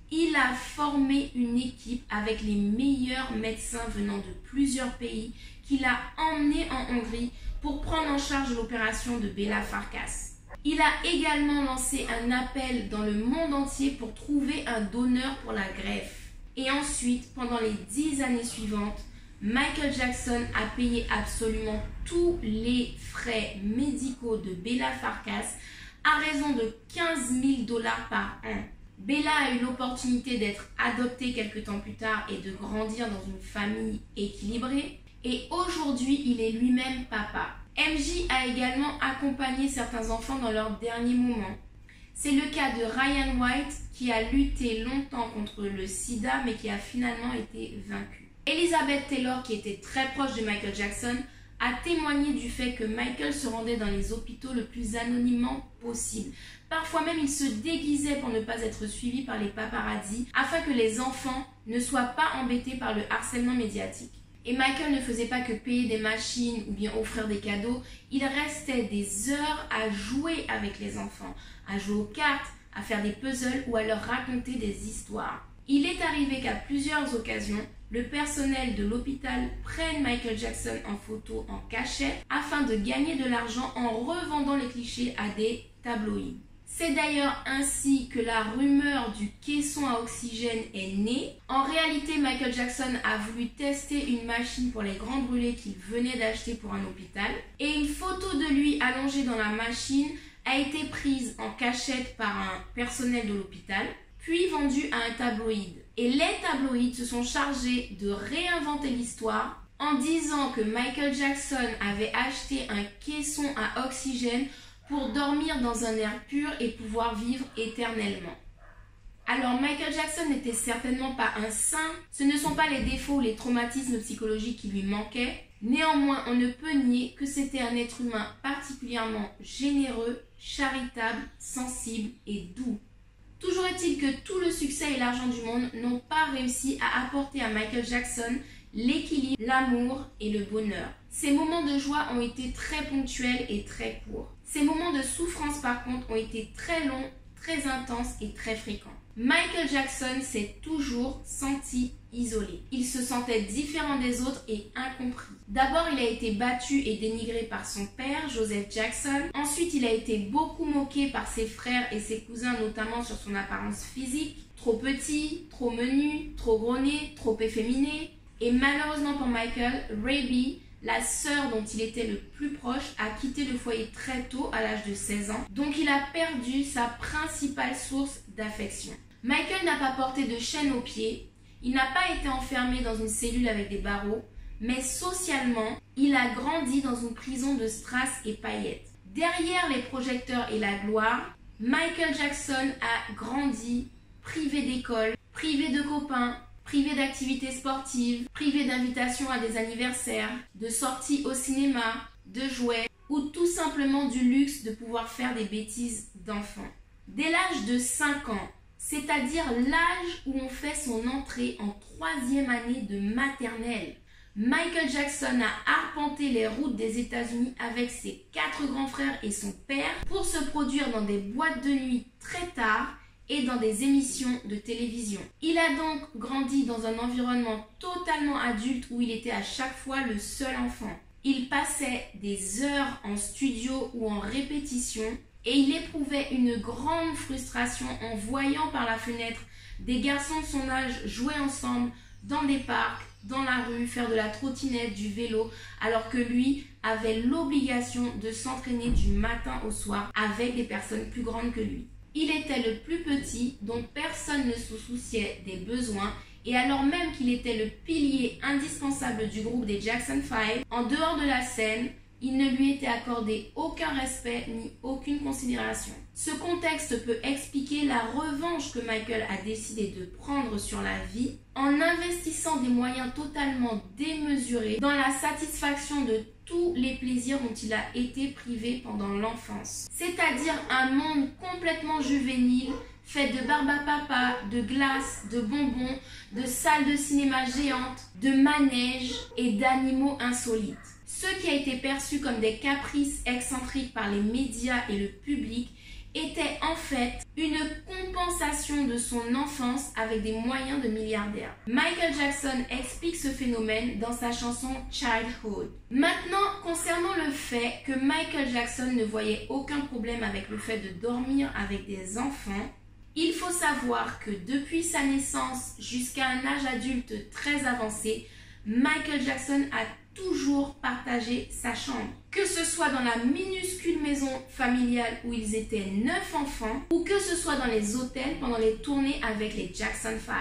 il a formé une équipe avec les meilleurs médecins venant de plusieurs pays qu'il a emmenés en Hongrie pour prendre en charge l'opération de Béla Farkas. Il a également lancé un appel dans le monde entier pour trouver un donneur pour la greffe. Et ensuite, pendant les 10 années suivantes, Michael Jackson a payé absolument tous les frais médicaux de Béla Farkas à raison de $15 000 par an. Béla a eu l'opportunité d'être adoptée quelques temps plus tard et de grandir dans une famille équilibrée. Et aujourd'hui, il est lui-même papa. MJ a également accompagné certains enfants dans leurs derniers moments. C'est le cas de Ryan White qui a lutté longtemps contre le sida mais qui a finalement été vaincu. Elizabeth Taylor, qui était très proche de Michael Jackson, a témoigné du fait que Michael se rendait dans les hôpitaux le plus anonymement possible. Parfois même, il se déguisait pour ne pas être suivi par les paparazzis afin que les enfants ne soient pas embêtés par le harcèlement médiatique. Et Michael ne faisait pas que payer des machines ou bien offrir des cadeaux, il restait des heures à jouer avec les enfants, à jouer aux cartes, à faire des puzzles ou à leur raconter des histoires. Il est arrivé qu'à plusieurs occasions, le personnel de l'hôpital prenne Michael Jackson en photo en cachette afin de gagner de l'argent en revendant les clichés à des tabloïds. C'est d'ailleurs ainsi que la rumeur du caisson à oxygène est née. En réalité, Michael Jackson a voulu tester une machine pour les grands brûlés qu'il venait d'acheter pour un hôpital. Et une photo de lui allongé dans la machine a été prise en cachette par un personnel de l'hôpital, puis vendue à un tabloïd. Et les tabloïds se sont chargés de réinventer l'histoire en disant que Michael Jackson avait acheté un caisson à oxygène pour dormir dans un air pur et pouvoir vivre éternellement. Alors Michael Jackson n'était certainement pas un saint, ce ne sont pas les défauts ou les traumatismes psychologiques qui lui manquaient, néanmoins on ne peut nier que c'était un être humain particulièrement généreux, charitable, sensible et doux. Toujours est-il que tout le succès et l'argent du monde n'ont pas réussi à apporter à Michael Jackson l'équilibre, l'amour et le bonheur. Ces moments de joie ont été très ponctuels et très courts. Ces moments de souffrance par contre ont été très longs, très intenses et très fréquents. Michael Jackson s'est toujours senti isolé. Il se sentait différent des autres et incompris. D'abord, il a été battu et dénigré par son père, Joseph Jackson. Ensuite, il a été beaucoup moqué par ses frères et ses cousins, notamment sur son apparence physique. Trop petit, trop menu, trop gros nez, trop efféminé. Et malheureusement pour Michael, Raby, la sœur dont il était le plus proche, a quitté le foyer très tôt, à l'âge de 16 ans. Donc il a perdu sa principale source d'affection. Michael n'a pas porté de chaîne aux pieds, il n'a pas été enfermé dans une cellule avec des barreaux, mais socialement, il a grandi dans une prison de strass et paillettes. Derrière les projecteurs et la gloire, Michael Jackson a grandi privé d'école, privé de copains, privé d'activités sportives, privé d'invitations à des anniversaires, de sorties au cinéma, de jouets ou tout simplement du luxe de pouvoir faire des bêtises d'enfant. Dès l'âge de 5 ans, c'est-à-dire l'âge où on fait son entrée en 3e année de maternelle, Michael Jackson a arpenté les routes des États-Unis avec ses 4 grands frères et son père pour se produire dans des boîtes de nuit très tard et dans des émissions de télévision. Il a donc grandi dans un environnement totalement adulte où il était à chaque fois le seul enfant. Il passait des heures en studio ou en répétition et il éprouvait une grande frustration en voyant par la fenêtre des garçons de son âge jouer ensemble dans des parcs, dans la rue, faire de la trottinette, du vélo, alors que lui avait l'obligation de s'entraîner du matin au soir avec des personnes plus grandes que lui. Il était le plus petit, donc personne ne se souciait des besoins, et alors même qu'il était le pilier indispensable du groupe des Jackson 5, en dehors de la scène, il ne lui était accordé aucun respect ni aucune considération. Ce contexte peut expliquer la revanche que Michael a décidé de prendre sur la vie en investissant des moyens totalement démesurés dans la satisfaction de tous les plaisirs dont il a été privé pendant l'enfance. C'est-à-dire un monde complètement juvénile faites de barbe à papa, de glace, de bonbons, de salles de cinéma géantes, de manèges et d'animaux insolites. Ce qui a été perçu comme des caprices excentriques par les médias et le public était en fait une compensation de son enfance avec des moyens de milliardaire. Michael Jackson explique ce phénomène dans sa chanson Childhood. Maintenant, concernant le fait que Michael Jackson ne voyait aucun problème avec le fait de dormir avec des enfants, il faut savoir que depuis sa naissance jusqu'à un âge adulte très avancé, Michael Jackson a toujours partagé sa chambre. Que ce soit dans la minuscule maison familiale où ils étaient 9 enfants ou que ce soit dans les hôtels pendant les tournées avec les Jackson 5.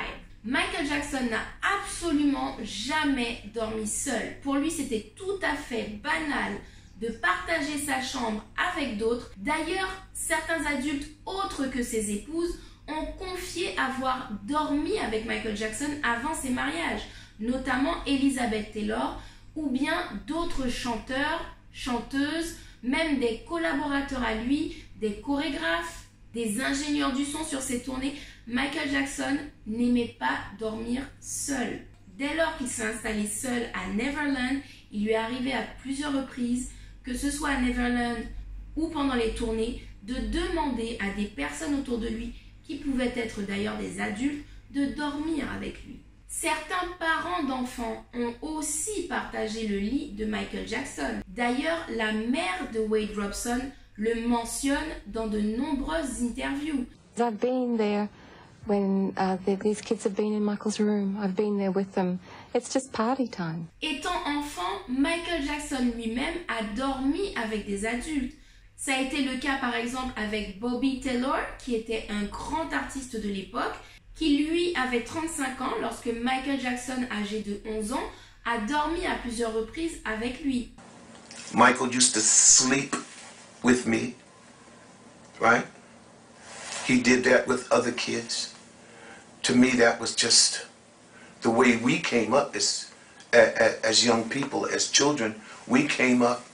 Michael Jackson n'a absolument jamais dormi seul. Pour lui, c'était tout à fait banal de partager sa chambre avec d'autres. D'ailleurs, certains adultes autres que ses épouses ont confié avoir dormi avec Michael Jackson avant ses mariages, notamment Elizabeth Taylor, ou bien d'autres chanteurs, chanteuses, même des collaborateurs à lui, des chorégraphes, des ingénieurs du son sur ses tournées. Michael Jackson n'aimait pas dormir seul. Dès lors qu'il s'est installé seul à Neverland, il lui est arrivé à plusieurs reprises, que ce soit à Neverland ou pendant les tournées, de demander à des personnes autour de lui, qui pouvaient être d'ailleurs des adultes, de dormir avec lui. Certains parents d'enfants ont aussi partagé le lit de Michael Jackson. D'ailleurs, la mère de Wade Robson le mentionne dans de nombreuses interviews. I've been there when these kids have been in Michael's room. I've been there with them. It's just party time. Étant enfant, Michael Jackson lui-même a dormi avec des adultes. Ça a été le cas par exemple avec Bobby Taylor, qui était un grand artiste de l'époque, qui lui avait 35 ans lorsque Michael Jackson, âgé de 11 ans, a dormi à plusieurs reprises avec lui. Michael used to sleep with me, right? He did that with other kids. To me, that was just the way we came up as young people, as children. We came up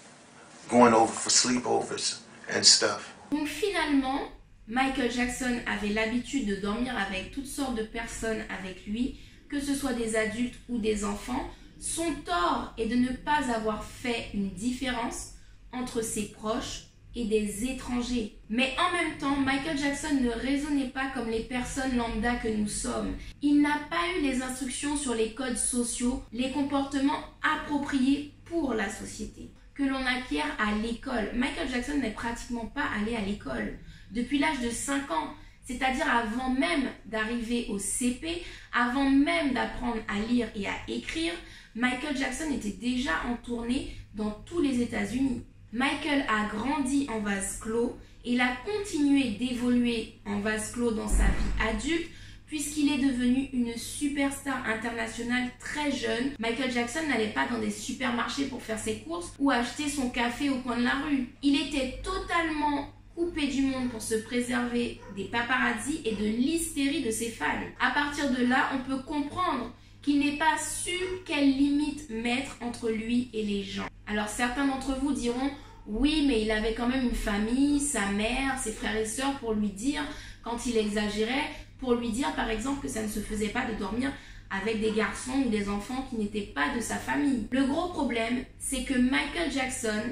going over for sleepovers and stuff. Donc finalement, Michael Jackson avait l'habitude de dormir avec toutes sortes de personnes avec lui, que ce soit des adultes ou des enfants. Son tort est de ne pas avoir fait une différence entre ses proches et des étrangers. Mais en même temps, Michael Jackson ne raisonnait pas comme les personnes lambda que nous sommes. Il n'a pas eu les instructions sur les codes sociaux, les comportements appropriés pour la société, que l'on acquiert à l'école. Michael Jackson n'est pratiquement pas allé à l'école. Depuis l'âge de 5 ans, c'est-à-dire avant même d'arriver au CP, avant même d'apprendre à lire et à écrire, Michael Jackson était déjà en tournée dans tous les États-Unis. Michael a grandi en vase clos et il a continué d'évoluer en vase clos dans sa vie adulte puisqu'il est devenu une superstar internationale très jeune. Michael Jackson n'allait pas dans des supermarchés pour faire ses courses ou acheter son café au coin de la rue. Il était totalement coupé du monde pour se préserver des paparazzis et de l'hystérie de ses fans. À partir de là, on peut comprendre qu'il n'ait pas su quelles limites mettre entre lui et les gens. Alors certains d'entre vous diront « Oui, mais il avait quand même une famille, sa mère, ses frères et sœurs pour lui dire, quand il exagérait, pour lui dire par exemple que ça ne se faisait pas de dormir avec des garçons ou des enfants qui n'étaient pas de sa famille. » Le gros problème, c'est que Michael Jackson,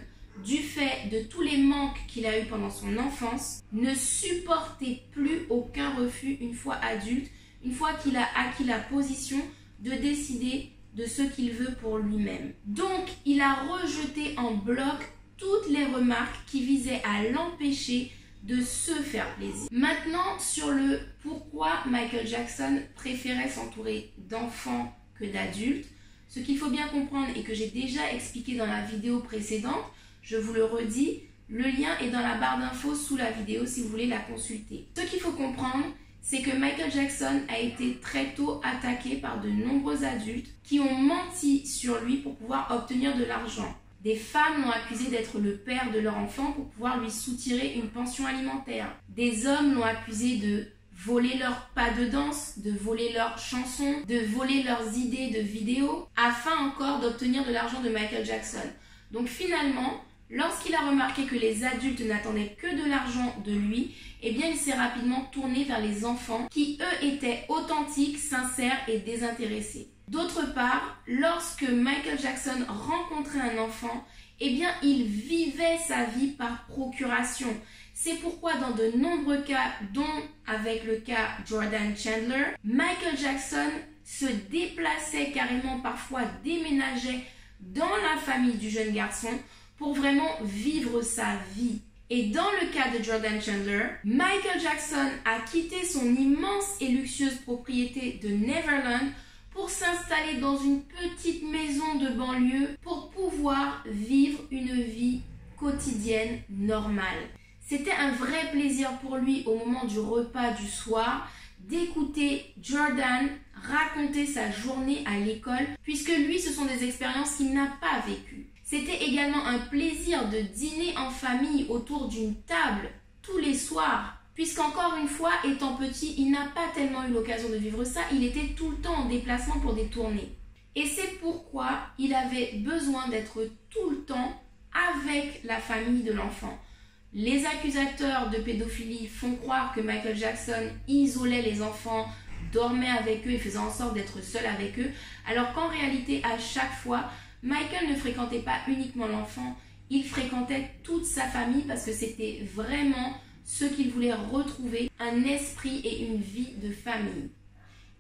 du fait de tous les manques qu'il a eu pendant son enfance, ne supportait plus aucun refus une fois adulte, une fois qu'il a acquis la position de décider de ce qu'il veut pour lui-même. Donc, il a rejeté en bloc toutes les remarques qui visaient à l'empêcher de se faire plaisir. Maintenant, sur le pourquoi Michael Jackson préférait s'entourer d'enfants que d'adultes, ce qu'il faut bien comprendre et que j'ai déjà expliqué dans la vidéo précédente, je vous le redis, le lien est dans la barre d'infos sous la vidéo si vous voulez la consulter. Ce qu'il faut comprendre, c'est que Michael Jackson a été très tôt attaqué par de nombreux adultes qui ont menti sur lui pour pouvoir obtenir de l'argent. Des femmes l'ont accusé d'être le père de leur enfant pour pouvoir lui soutirer une pension alimentaire. Des hommes l'ont accusé de voler leurs pas de danse, de voler leurs chansons, de voler leurs idées de vidéos, afin encore d'obtenir de l'argent de Michael Jackson. Donc finalement, Lorsqu'il a remarqué que les adultes n'attendaient que de l'argent de lui, eh bien il s'est rapidement tourné vers les enfants qui, eux, étaient authentiques, sincères et désintéressés. D'autre part, lorsque Michael Jackson rencontrait un enfant, eh bien il vivait sa vie par procuration. C'est pourquoi dans de nombreux cas, dont avec le cas Jordan Chandler, Michael Jackson se déplaçait carrément, parfois déménageait dans la famille du jeune garçon pour vraiment vivre sa vie. Et dans le cas de Jordan Chandler, Michael Jackson a quitté son immense et luxueuse propriété de Neverland pour s'installer dans une petite maison de banlieue pour pouvoir vivre une vie quotidienne normale. C'était un vrai plaisir pour lui au moment du repas du soir d'écouter Jordan raconter sa journée à l'école, puisque lui, ce sont des expériences qu'il n'a pas vécues. C'était également un plaisir de dîner en famille autour d'une table tous les soirs, puisqu'encore une fois, étant petit, il n'a pas tellement eu l'occasion de vivre ça, il était tout le temps en déplacement pour des tournées. Et c'est pourquoi il avait besoin d'être tout le temps avec la famille de l'enfant. Les accusateurs de pédophilie font croire que Michael Jackson isolait les enfants, dormait avec eux et faisait en sorte d'être seul avec eux, alors qu'en réalité, à chaque fois, Michael ne fréquentait pas uniquement l'enfant, il fréquentait toute sa famille parce que c'était vraiment ce qu'il voulait retrouver, un esprit et une vie de famille.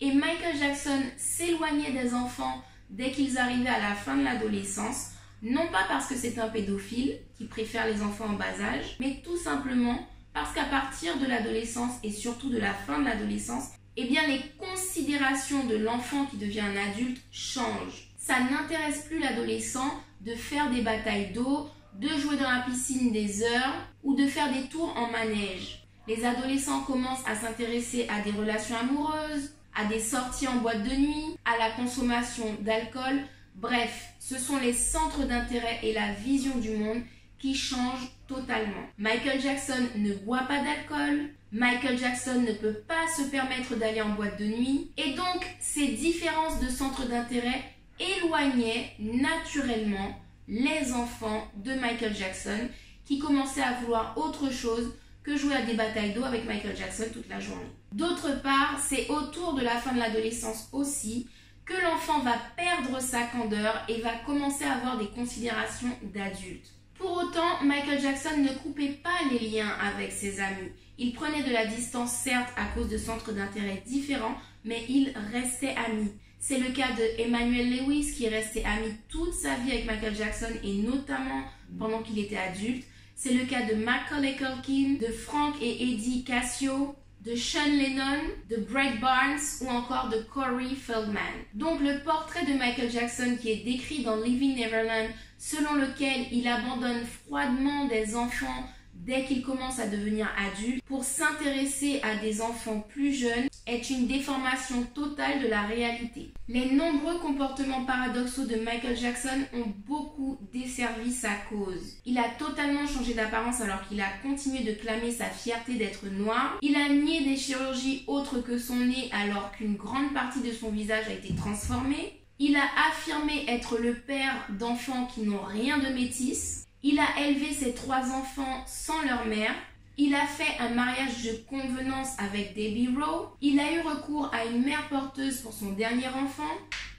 Et Michael Jackson s'éloignait des enfants dès qu'ils arrivaient à la fin de l'adolescence, non pas parce que c'est un pédophile qui préfère les enfants en bas âge, mais tout simplement parce qu'à partir de l'adolescence et surtout de la fin de l'adolescence, eh bien les considérations de l'enfant qui devient un adulte changent. Ça n'intéresse plus l'adolescent de faire des batailles d'eau, de jouer dans la piscine des heures ou de faire des tours en manège. Les adolescents commencent à s'intéresser à des relations amoureuses, à des sorties en boîte de nuit, à la consommation d'alcool. Bref, ce sont les centres d'intérêt et la vision du monde qui changent totalement. Michael Jackson ne boit pas d'alcool, Michael Jackson ne peut pas se permettre d'aller en boîte de nuit, et donc ces différences de centres d'intérêt éloignaient naturellement les enfants de Michael Jackson qui commençaient à vouloir autre chose que jouer à des batailles d'eau avec Michael Jackson toute la journée. D'autre part, c'est autour de la fin de l'adolescence aussi que l'enfant va perdre sa candeur et va commencer à avoir des considérations d'adulte. Pour autant, Michael Jackson ne coupait pas les liens avec ses amis. Il prenait de la distance, certes, à cause de centres d'intérêt différents, mais il restait ami. C'est le cas de Emmanuel Lewis qui est resté ami toute sa vie avec Michael Jackson et notamment pendant qu'il était adulte. C'est le cas de Macaulay Culkin, de Frank et Eddie Cascio, de Sean Lennon, de Brett Barnes ou encore de Corey Feldman. Donc le portrait de Michael Jackson qui est décrit dans Living Neverland, selon lequel il abandonne froidement des enfants dès qu'il commence à devenir adulte pour s'intéresser à des enfants plus jeunes, est une déformation totale de la réalité. Les nombreux comportements paradoxaux de Michael Jackson ont beaucoup desservi sa cause. Il a totalement changé d'apparence alors qu'il a continué de clamer sa fierté d'être noir. Il a nié des chirurgies autres que son nez alors qu'une grande partie de son visage a été transformée. Il a affirmé être le père d'enfants qui n'ont rien de métis. Il a élevé ses 3 enfants sans leur mère. Il a fait un mariage de convenance avec Debbie Rowe. Il a eu recours à une mère porteuse pour son dernier enfant.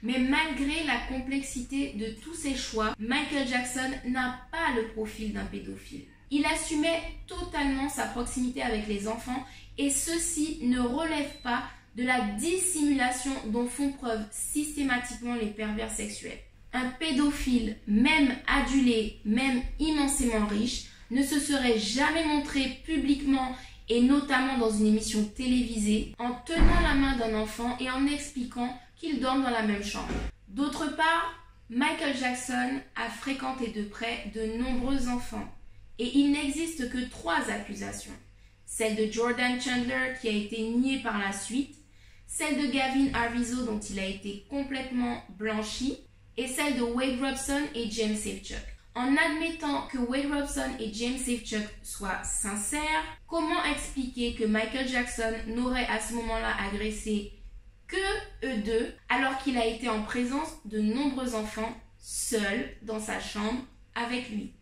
Mais malgré la complexité de tous ses choix, Michael Jackson n'a pas le profil d'un pédophile. Il assumait totalement sa proximité avec les enfants et ceci ne relève pas de la dissimulation dont font preuve systématiquement les pervers sexuels. Un pédophile, même adulé, même immensément riche, ne se serait jamais montré publiquement et notamment dans une émission télévisée en tenant la main d'un enfant et en expliquant qu'ils dorment dans la même chambre. D'autre part, Michael Jackson a fréquenté de près de nombreux enfants et il n'existe que 3 accusations. Celle de Jordan Chandler qui a été niée par la suite, celle de Gavin Arvizo dont il a été complètement blanchi et celle de Wade Robson et James Safechuck. En admettant que Wade Robson et James Safechuck soient sincères, comment expliquer que Michael Jackson n'aurait à ce moment-là agressé que eux deux alors qu'il a été en présence de nombreux enfants, seul dans sa chambre avec lui?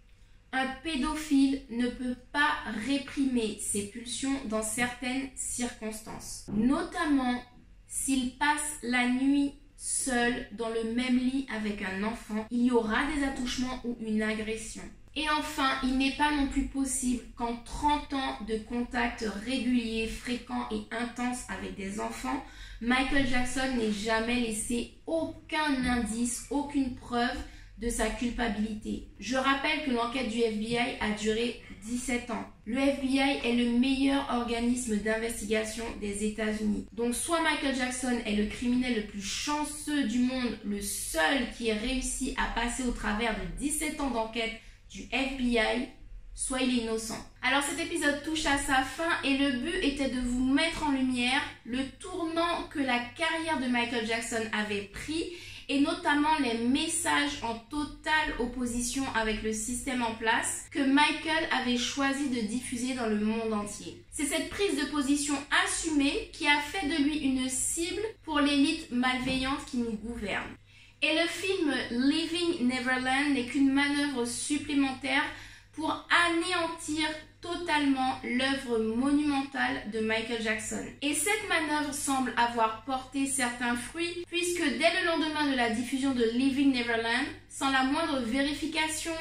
Un pédophile ne peut pas réprimer ses pulsions dans certaines circonstances, notamment s'il passe la nuit seul dans le même lit avec un enfant, il y aura des attouchements ou une agression. Et enfin, il n'est pas non plus possible qu'en 30 ans de contact régulier, fréquent et intense avec des enfants, Michael Jackson n'ait jamais laissé aucun indice, aucune preuve de sa culpabilité. Je rappelle que l'enquête du FBI a duré 17 ans. Le FBI est le meilleur organisme d'investigation des États-Unis. Donc soit Michael Jackson est le criminel le plus chanceux du monde, le seul qui ait réussi à passer au travers de 17 ans d'enquête du FBI, soit il est innocent. Alors cet épisode touche à sa fin et le but était de vous mettre en lumière le tournant que la carrière de Michael Jackson avait pris et notamment les messages en totale opposition avec le système en place que Michael avait choisi de diffuser dans le monde entier. C'est cette prise de position assumée qui a fait de lui une cible pour l'élite malveillante qui nous gouverne. Et le film Leaving Neverland n'est qu'une manœuvre supplémentaire pour anéantir totalement l'œuvre monumentale de Michael Jackson. Et cette manœuvre semble avoir porté certains fruits puisque dès le lendemain de la diffusion de Leaving Neverland, sans la moindre vérification,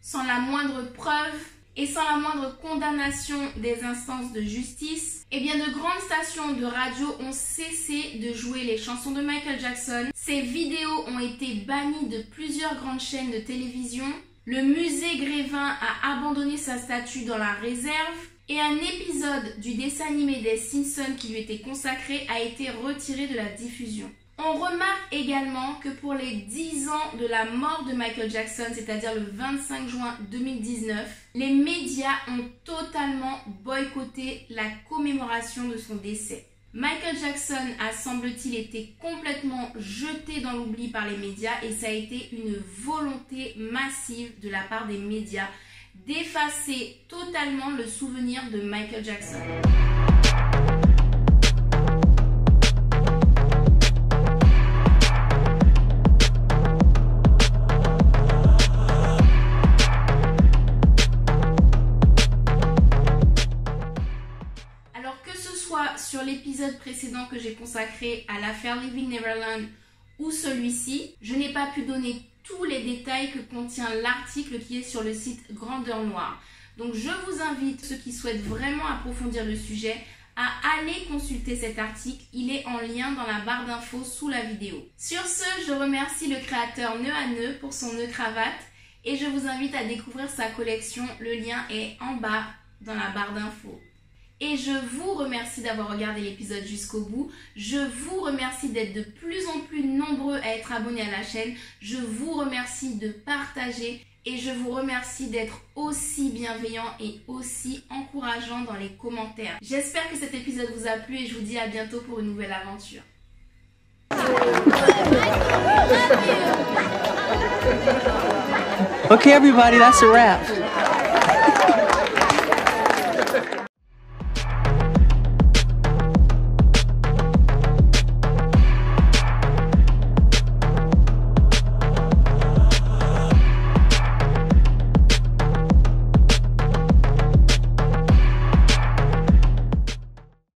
sans la moindre preuve et sans la moindre condamnation des instances de justice, eh bien de grandes stations de radio ont cessé de jouer les chansons de Michael Jackson. Ces vidéos ont été bannies de plusieurs grandes chaînes de télévision. Le musée Grévin a abandonné sa statue dans la réserve et un épisode du dessin animé des Simpsons qui lui était consacré a été retiré de la diffusion. On remarque également que pour les 10 ans de la mort de Michael Jackson, c'est-à-dire le 25 juin 2019, les médias ont totalement boycotté la commémoration de son décès. Michael Jackson a, semble-t-il, été complètement jeté dans l'oubli par les médias et ça a été une volonté massive de la part des médias d'effacer totalement le souvenir de Michael Jackson. Sur l'épisode précédent que j'ai consacré à l'affaire Leaving Neverland ou celui-ci, je n'ai pas pu donner tous les détails que contient l'article qui est sur le site Grandeur Noire. Donc je vous invite, ceux qui souhaitent vraiment approfondir le sujet, à aller consulter cet article. Il est en lien dans la barre d'infos sous la vidéo. Sur ce, je remercie le créateur Nœud à Nœud pour son nœud cravate et je vous invite à découvrir sa collection. Le lien est en bas dans la barre d'infos. Et je vous remercie d'avoir regardé l'épisode jusqu'au bout. Je vous remercie d'être de plus en plus nombreux à être abonnés à la chaîne. Je vous remercie de partager et je vous remercie d'être aussi bienveillant et aussi encourageant dans les commentaires. J'espère que cet épisode vous a plu et je vous dis à bientôt pour une nouvelle aventure. Okay, everybody, that's a wrap.